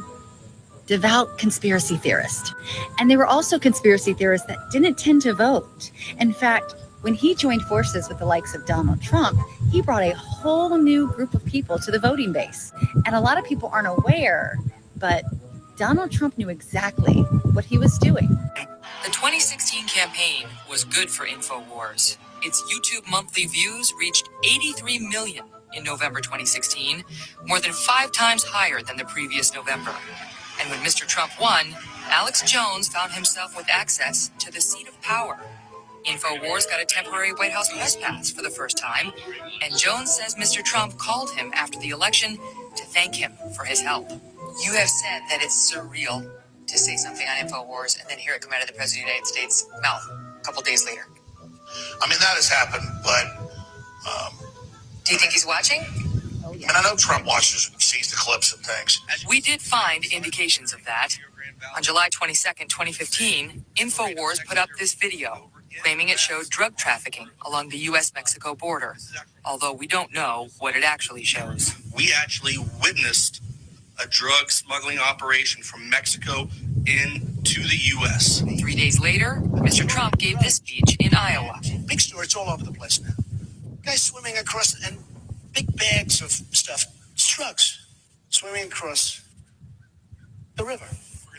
devout conspiracy theorists. And they were also conspiracy theorists that didn't tend to vote. In fact, when he joined forces with the likes of Donald Trump, he brought a whole new group of people to the voting base. And a lot of people aren't aware, but Donald Trump knew exactly what he was doing. The 2016 campaign was good for InfoWars. Its YouTube monthly views reached 83 million in November 2016, more than 5 times higher than the previous November. And when Mr. Trump won, Alex Jones found himself with access to the seat of power. InfoWars got a temporary White House press pass for the first time, and Jones says Mr. Trump called him after the election to thank him for his help. You have said that it's surreal to say something on InfoWars and then hear it come out of the President of the United States' mouth a couple days later. I mean, that has happened, but... Do you think he's watching? I mean, I know Trump watches and sees the clips and things. We did find indications of that. On July 22nd, 2015, InfoWars put up this video, claiming it showed drug trafficking along the U.S.-Mexico border, although we don't know what it actually shows. We actually witnessed a drug smuggling operation from Mexico into the U.S. 3 days later, Mr. Trump gave this speech in Iowa. Big story, it's all over the place now. Guys swimming across, and big bags of stuff, drugs, swimming across the river.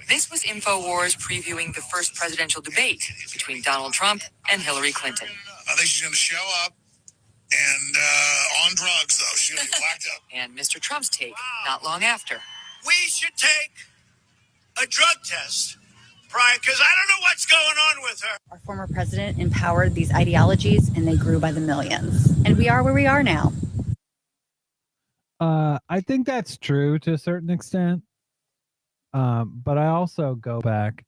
This was InfoWars previewing the first presidential debate between Donald Trump and Hillary Clinton. I think she's going to show up, and on drugs, though. She's going to be blacked out. And Mr. Trump's take not long after. We should take a drug test prior, because I don't know what's going on with her. Our former president empowered these ideologies, and they grew by the millions. And we are where we are now. I think that's true to a certain extent. But I also go back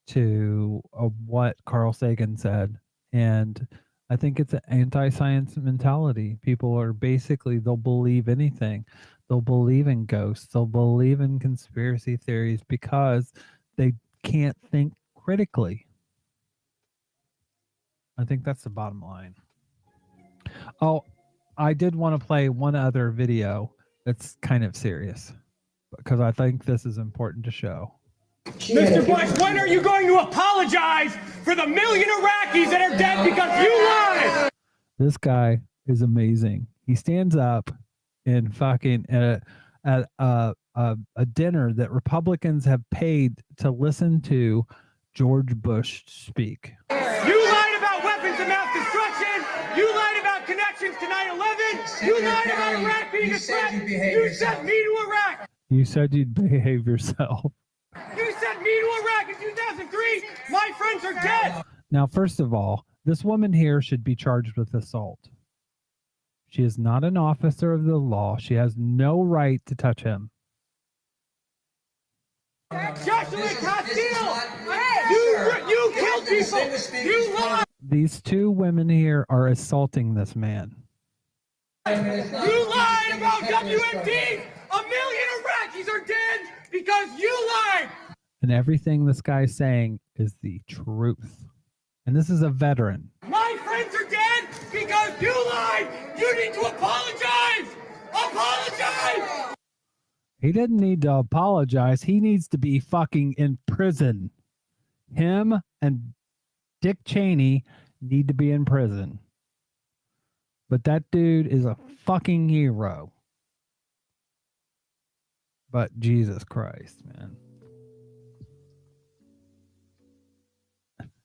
to what Carl Sagan said, and I think it's an anti-science mentality. People are basically, they'll believe anything. They'll believe in ghosts. They'll believe in conspiracy theories because they can't think critically. I think that's the bottom line. Oh, I did want to play one other video that's kind of serious, because I think this is important to show. Mr. Bush, when are you going to apologize for the million Iraqis that are dead because you lied? This guy is amazing. He stands up in fucking at a dinner that Republicans have paid to listen to George Bush speak. You lied about weapons of mass destruction. You lied about connections to 9/11. You lied about Iraq being a threat. You sent me to Iraq. You said you'd behave yourself. You sent me to Iraq in 2003. My friends are dead. Now, first of all, this woman here should be charged with assault. She is not an officer of the law. She has no right to touch him. Joshua Castile, you killed people. You lied. These two women here are assaulting this man. You lied about WMD. A million Iraqis are dead because you lied. And everything this guy's saying is the truth. And this is a veteran. My friends are dead because you lied. You need to apologize. Apologize. He didn't need to apologize. He needs to be fucking in prison. Him and Dick Cheney need to be in prison. But that dude is a fucking hero. But Jesus Christ, man.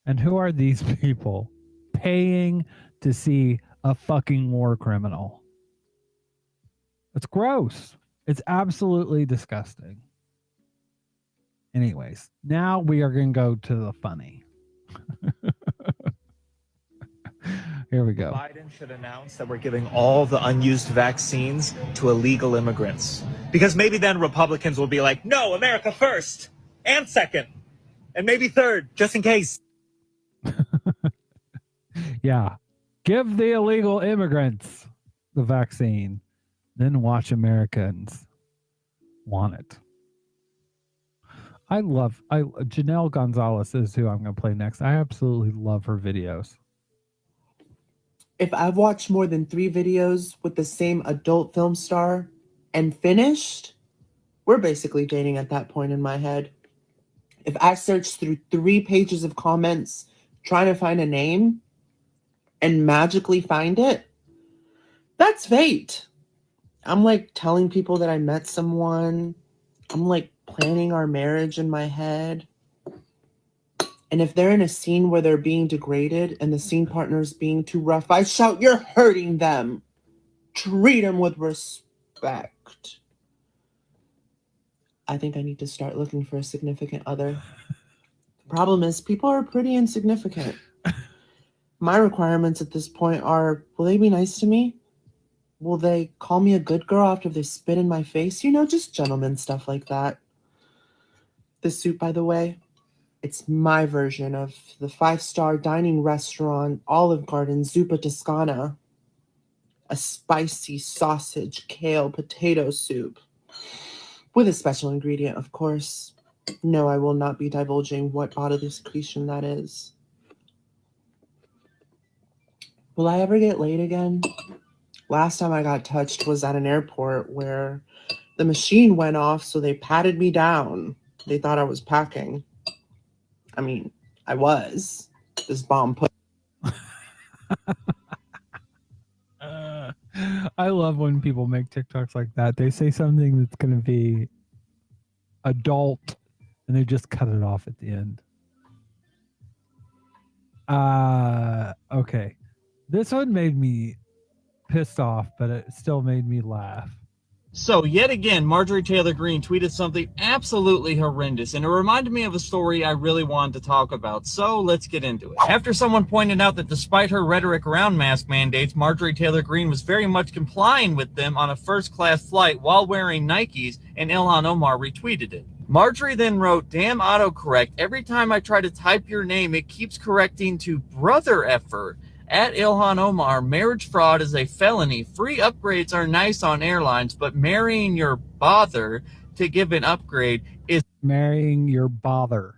And who are these people paying to see a fucking war criminal? It's gross. It's absolutely disgusting. Anyways, now we are going to go to the funny. Here we go. Biden should announce that we're giving all the unused vaccines to illegal immigrants. Because maybe then Republicans will be like, no, America first and second and maybe third, just in case. Yeah. Give the illegal immigrants the vaccine. Then watch Americans want it. Janelle Gonzalez is who I'm going to play next. I absolutely love her videos. If I've watched more than 3 videos with the same adult film star and finished, we're basically dating at that point in my head. If I search through 3 pages of comments trying to find a name and magically find it, that's fate. I'm like telling people that I met someone. I'm like planning our marriage in my head. And if they're in a scene where they're being degraded and the scene partner's being too rough, I shout, you're hurting them. Treat them with respect. I think I need to start looking for a significant other. The problem is people are pretty insignificant. My requirements at this point are, will they be nice to me? Will they call me a good girl after they spit in my face? You know, just gentleman stuff like that. This soup, by the way, it's my version of the 5-star dining restaurant, Olive Garden, Zuppa Toscana. A spicy sausage, kale, potato soup. With a special ingredient, of course. No, I will not be divulging what bodily secretion that is. Will I ever get laid again? Last time I got touched was at an airport where the machine went off, so they patted me down. They thought I was packing. I mean, I was. This bomb put. I love when people make TikToks like that. They say something that's going to be adult, and they just cut it off at the end. Okay. This one made me pissed off, but it still made me laugh. So yet again, Marjorie Taylor Greene tweeted something absolutely horrendous, and it reminded me of a story I really wanted to talk about. So let's get into it. After someone pointed out that despite her rhetoric around mask mandates, Marjorie Taylor Greene was very much complying with them on a first-class flight while wearing Nikes, and Ilhan Omar retweeted it. Marjorie then wrote, damn autocorrect, every time I try to type your name, it keeps correcting to brother effort. At Ilhan Omar, marriage fraud is a felony. Free upgrades are nice on airlines, but marrying your bother to give an upgrade is... Marrying your bother.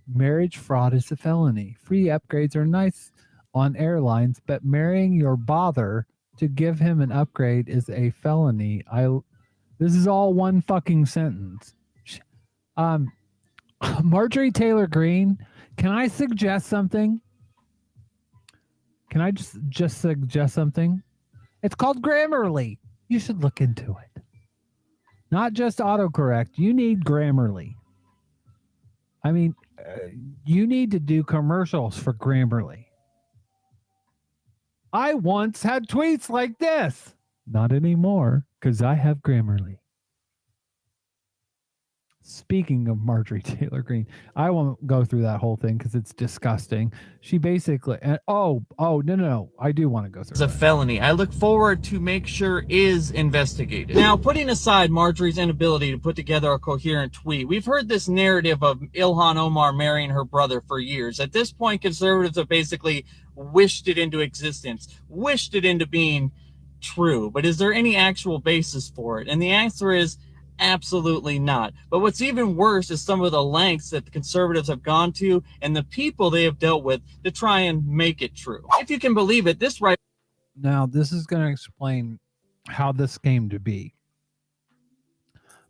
Marriage fraud is a felony. Free upgrades are nice on airlines, but marrying your bother to give him an upgrade is a felony. This is all one fucking sentence. Marjorie Taylor Greene, can I suggest something? Can I just suggest something? It's called Grammarly. You should look into it. Not just autocorrect. You need Grammarly. I mean, you need to do commercials for Grammarly. I once had tweets like this. Not anymore, because I have Grammarly. Speaking of Marjorie Taylor Greene, I won't go through that whole thing because it's disgusting. She basically, no, I do want to go through. It's a felony. I look forward to make sure is investigated. Now, putting aside Marjorie's inability to put together a coherent tweet, we've heard this narrative of Ilhan Omar marrying her brother for years. At this point, conservatives have basically wished it into existence, wished it into being true. But is there any actual basis for it? And the answer is absolutely not. But what's even worse is some of the lengths that the conservatives have gone to and the people they have dealt with to try and make it true. If you can believe it, this right... Now, this is going to explain how this came to be.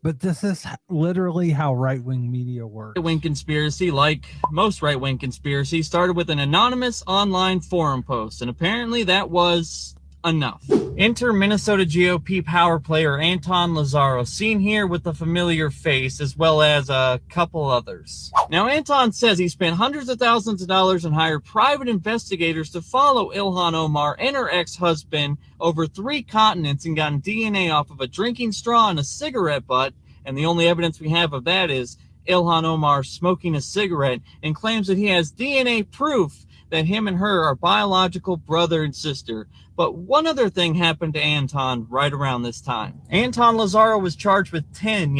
But this is literally how right-wing media works. Right-wing conspiracy, like most right-wing conspiracies, started with an anonymous online forum post. And apparently that was enough. Enter Minnesota GOP power player Anton Lazaro, seen here with a familiar face, as well as a couple others. Now, Anton says he spent hundreds of thousands of dollars and hired private investigators to follow Ilhan Omar and her ex-husband over 3 continents and gotten DNA off of a drinking straw and a cigarette butt, and the only evidence we have of that is Ilhan Omar smoking a cigarette, and claims that he has DNA proof that him and her are biological brother and sister. But one other thing happened to Anton right around this time. Anton Lazaro was charged with 10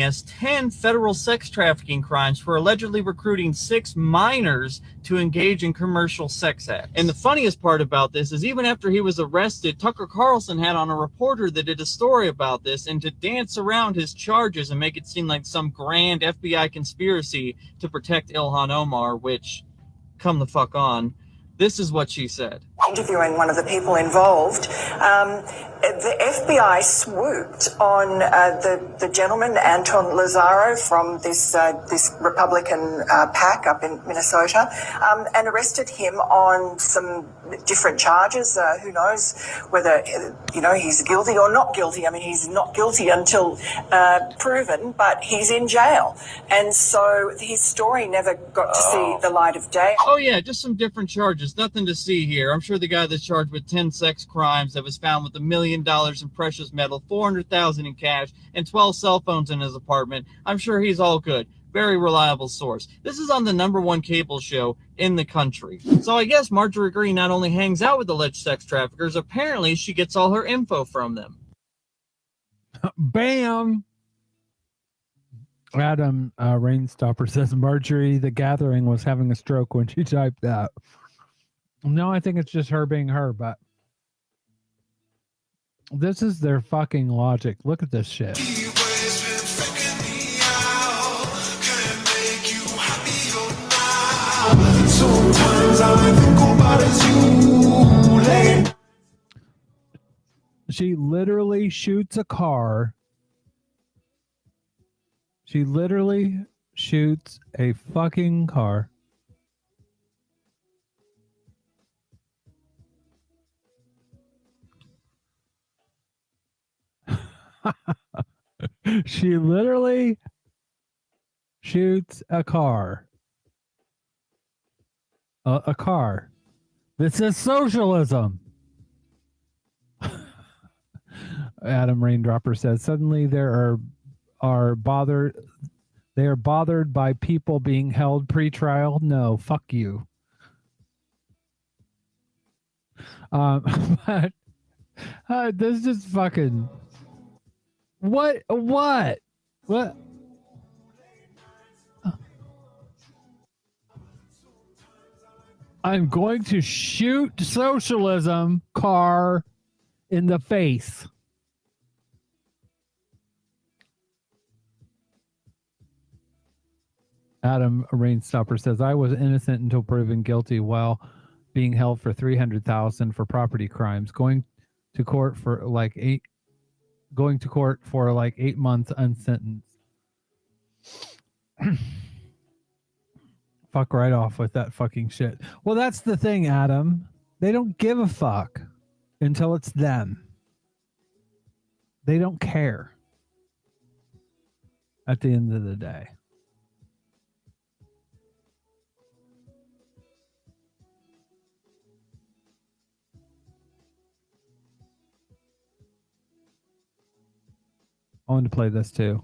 federal sex trafficking crimes for allegedly recruiting 6 minors to engage in commercial sex acts. And the funniest part about this is even after he was arrested, Tucker Carlson had on a reporter that did a story about this, and to dance around his charges and make it seem like some grand FBI conspiracy to protect Ilhan Omar, which, come the fuck on, this is what she said. Interviewing one of the people involved, the FBI swooped on the gentleman, Anton Lazaro, from this Republican PAC up in Minnesota, and arrested him on some different charges. Who knows whether, he's guilty or not guilty. I mean, he's not guilty until proven, but he's in jail. And so his story never got to see the light of day. Oh yeah, just some different charges. Nothing to see here. I'm sure the guy that's charged with 10 sex crimes that was found with $1 million in precious metal, $400,000 in cash, and 12 cell phones in his apartment, I'm sure he's all good. Very reliable source. This is on the #1 cable show in the country. So I guess Marjorie Greene not only hangs out with alleged sex traffickers, apparently she gets all her info from them. Bam! Adam Rainstopper says Marjorie the Gathering was having a stroke when she typed that. No, I think it's just her being her, but this is their fucking logic. Look at this shit. She literally shoots a car. She literally shoots a fucking car. She literally shoots a car. A car. This is socialism. Adam Raindropper says suddenly they are bothered by people being held pre-trial. No, fuck you. But this is just fucking what? I'm going to shoot socialism car in the face. Adam Rainstopper says I was innocent until proven guilty while being held for $300,000 for property crimes. Going to court for like 8 months unsentence. Fuck right off with that fucking shit. Well, that's the thing, Adam. They don't give a fuck until it's them. They don't care at the end of the day. I wanted to play this too.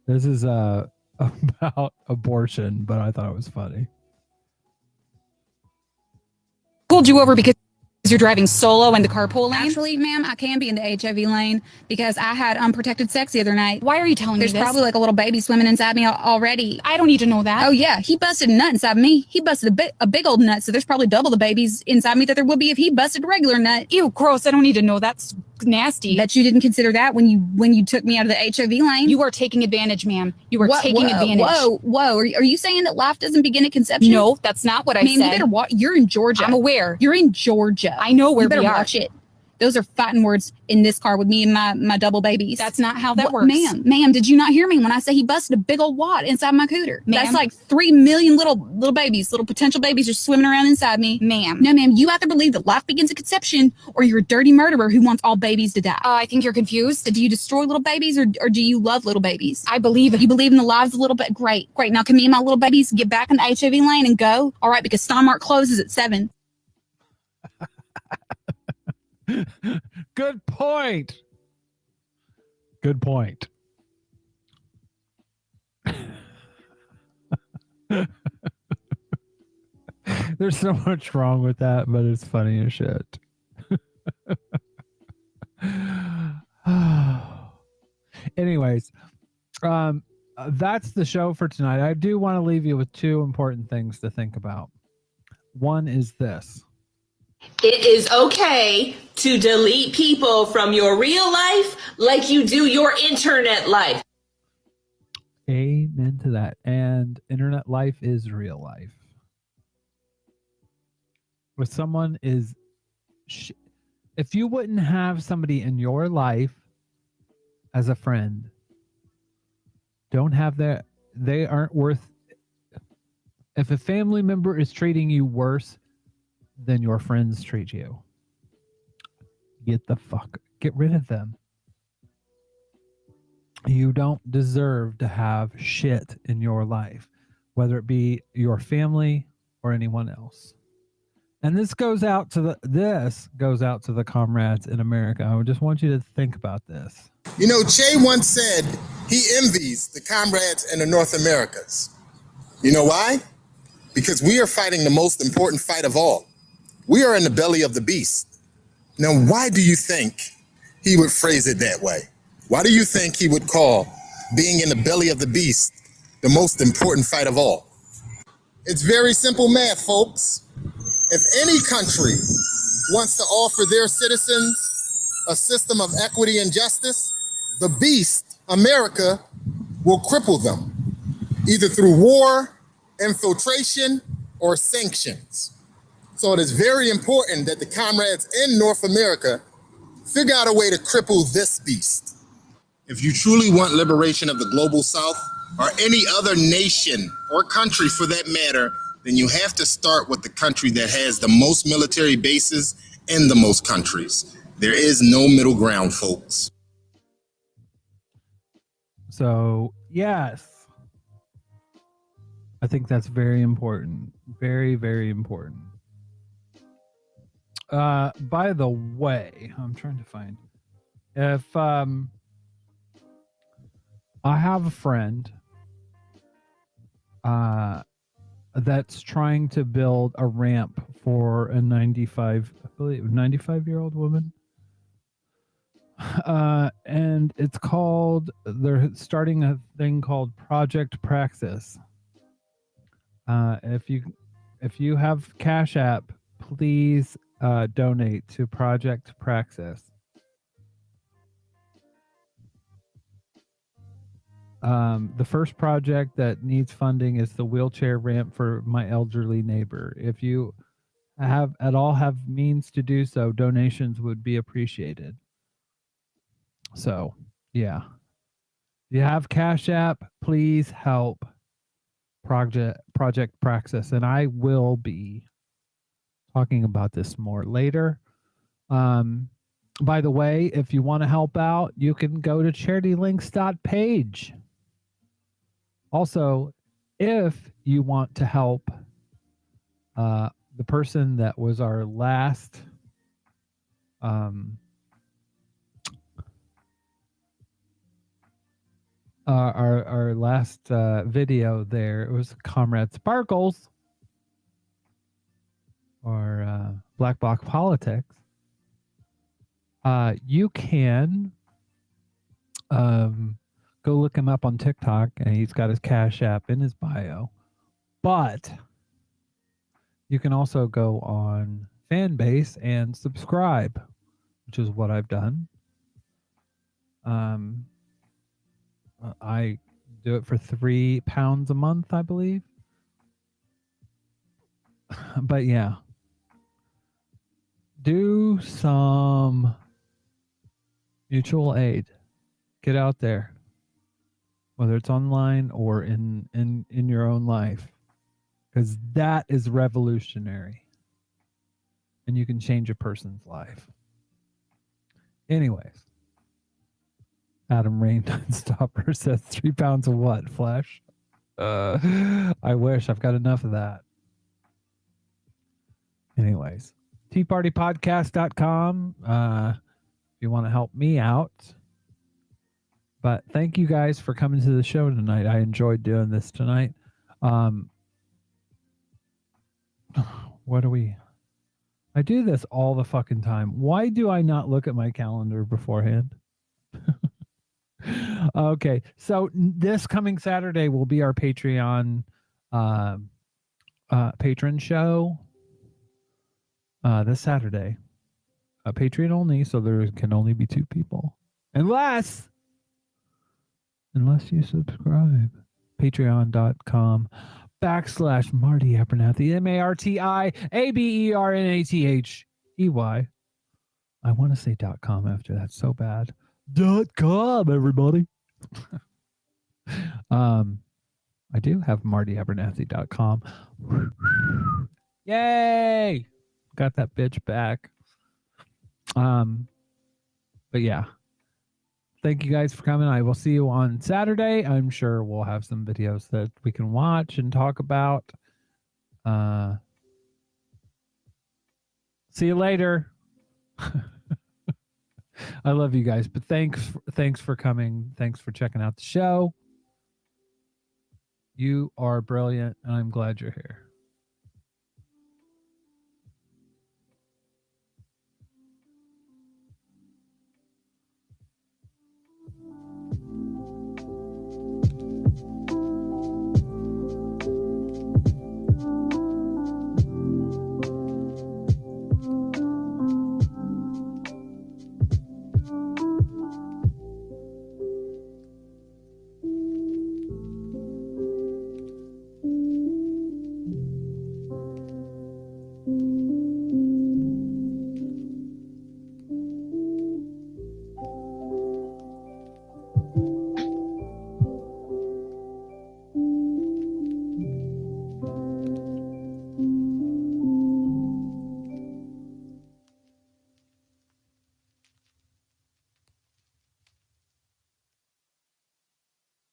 This is about abortion, but I thought it was funny. Pulled you over because you're driving solo in the carpool lane? Actually, ma'am, I can be in the HIV lane because I had unprotected sex the other night. Why are you telling me this? There's probably like a little baby swimming inside me already. I don't need to know that. Oh, yeah. He busted a nut inside me. He busted a big old nut, so there's probably double the babies inside me that there would be if he busted a regular nut. Ew, gross. I don't need to know. That's nasty. Bet you didn't consider that when you took me out of the HIV lane. You are taking advantage, ma'am. You are taking advantage. Whoa. Are you saying that life doesn't begin at conception? No, that's not what I said. You better watch. You're in Georgia. I'm aware. You're in Georgia. I know where we are. Watch it. Those are fighting words in this car with me and my double babies. That's not how that works. Ma'am, did you not hear me when I say he busted a big old wad inside my cooter? That's like 3 million little babies, little potential babies just swimming around inside me. Ma'am. No, ma'am, you either believe that life begins at conception or you're a dirty murderer who wants all babies to die. I think you're confused. Do you destroy little babies or do you love little babies? I believe it. You believe in the lives of little babies? Great. Now can me and my little babies get back in the HIV lane and go? All right, because Steinmark closes at 7. Good point. Good point. There's so much wrong with that, but it's funny as shit. Anyways, that's the show for tonight. I do want to leave you with 2 important things to think about. One is this. It is okay to delete people from your real life like you do your internet life. Amen to that. And internet life is real life. With someone is, if you wouldn't have somebody in your life as a friend, don't have that, they aren't worth, if a family member is treating you worse than your friends treat you, get rid of them. You don't deserve to have shit in your life, whether it be your family or anyone else. And this goes out to the comrades in America. I just want you to think about this. You know, Che once said he envies the comrades in the North Americas. You know why? Because we are fighting the most important fight of all. We are in the belly of the beast. Now, why do you think he would phrase it that way? Why do you think he would call being in the belly of the beast the most important fight of all? It's very simple math, folks. If any country wants to offer their citizens a system of equity and justice, the beast, America, will cripple them, either through war, infiltration, or sanctions. So it is very important that the comrades in North America figure out a way to cripple this beast. If you truly want liberation of the global South, or any other nation or country for that matter, then you have to start with the country that has the most military bases in the most countries. There is no middle ground, folks. So, yes, I think that's very important. Very, very important. By the way, I'm trying to find if I have a friend that's trying to build a ramp for a 95-year-old woman. And it's called, they're starting a thing called Project Praxis. If you have Cash App, please donate to Project Praxis. The first project that needs funding is the wheelchair ramp for my elderly neighbor. If you have means to do so, donations would be appreciated. So, yeah. If you have Cash App, please help Project Praxis, and I will be talking about this more later. By the way, if you want to help out, you can go to charitylinks.page. Also, if you want to help the person that was our last our last video there, it was Comrade Sparkles or Black Bloc Politics. You can go look him up on TikTok, and he's got his Cash App in his bio. But you can also go on Fanbase and subscribe, which is what I've done. I do it for £3 a month, I believe. But yeah, Do some mutual aid. Get out there, whether it's online or in your own life, because that is revolutionary, and you can change a person's life. Anyways, Adam Rain Stopper says 3 pounds of what? Flesh? I wish. I've got enough of that. Anyways, teapartypodcast.com if you want to help me out. But thank you guys for coming to the show tonight. I enjoyed doing this tonight. What do we... I do this all the fucking time. Why do I not look at my calendar beforehand? Okay, so this coming Saturday will be our Patreon patron show. This Saturday. Patreon only, so there can only be 2 people. Unless you subscribe. Patreon.com/Marty Abernathy. MartiAbernathy. I want to say .com after that so bad. .com, everybody. I do have MartyAbernathy.com. Yay! Got that bitch back. But yeah. Thank you guys for coming. I will see you on Saturday. I'm sure we'll have some videos that we can watch and talk about. See you later. I love you guys, but thanks for coming. Thanks for checking out the show. You are brilliant, and I'm glad you're here.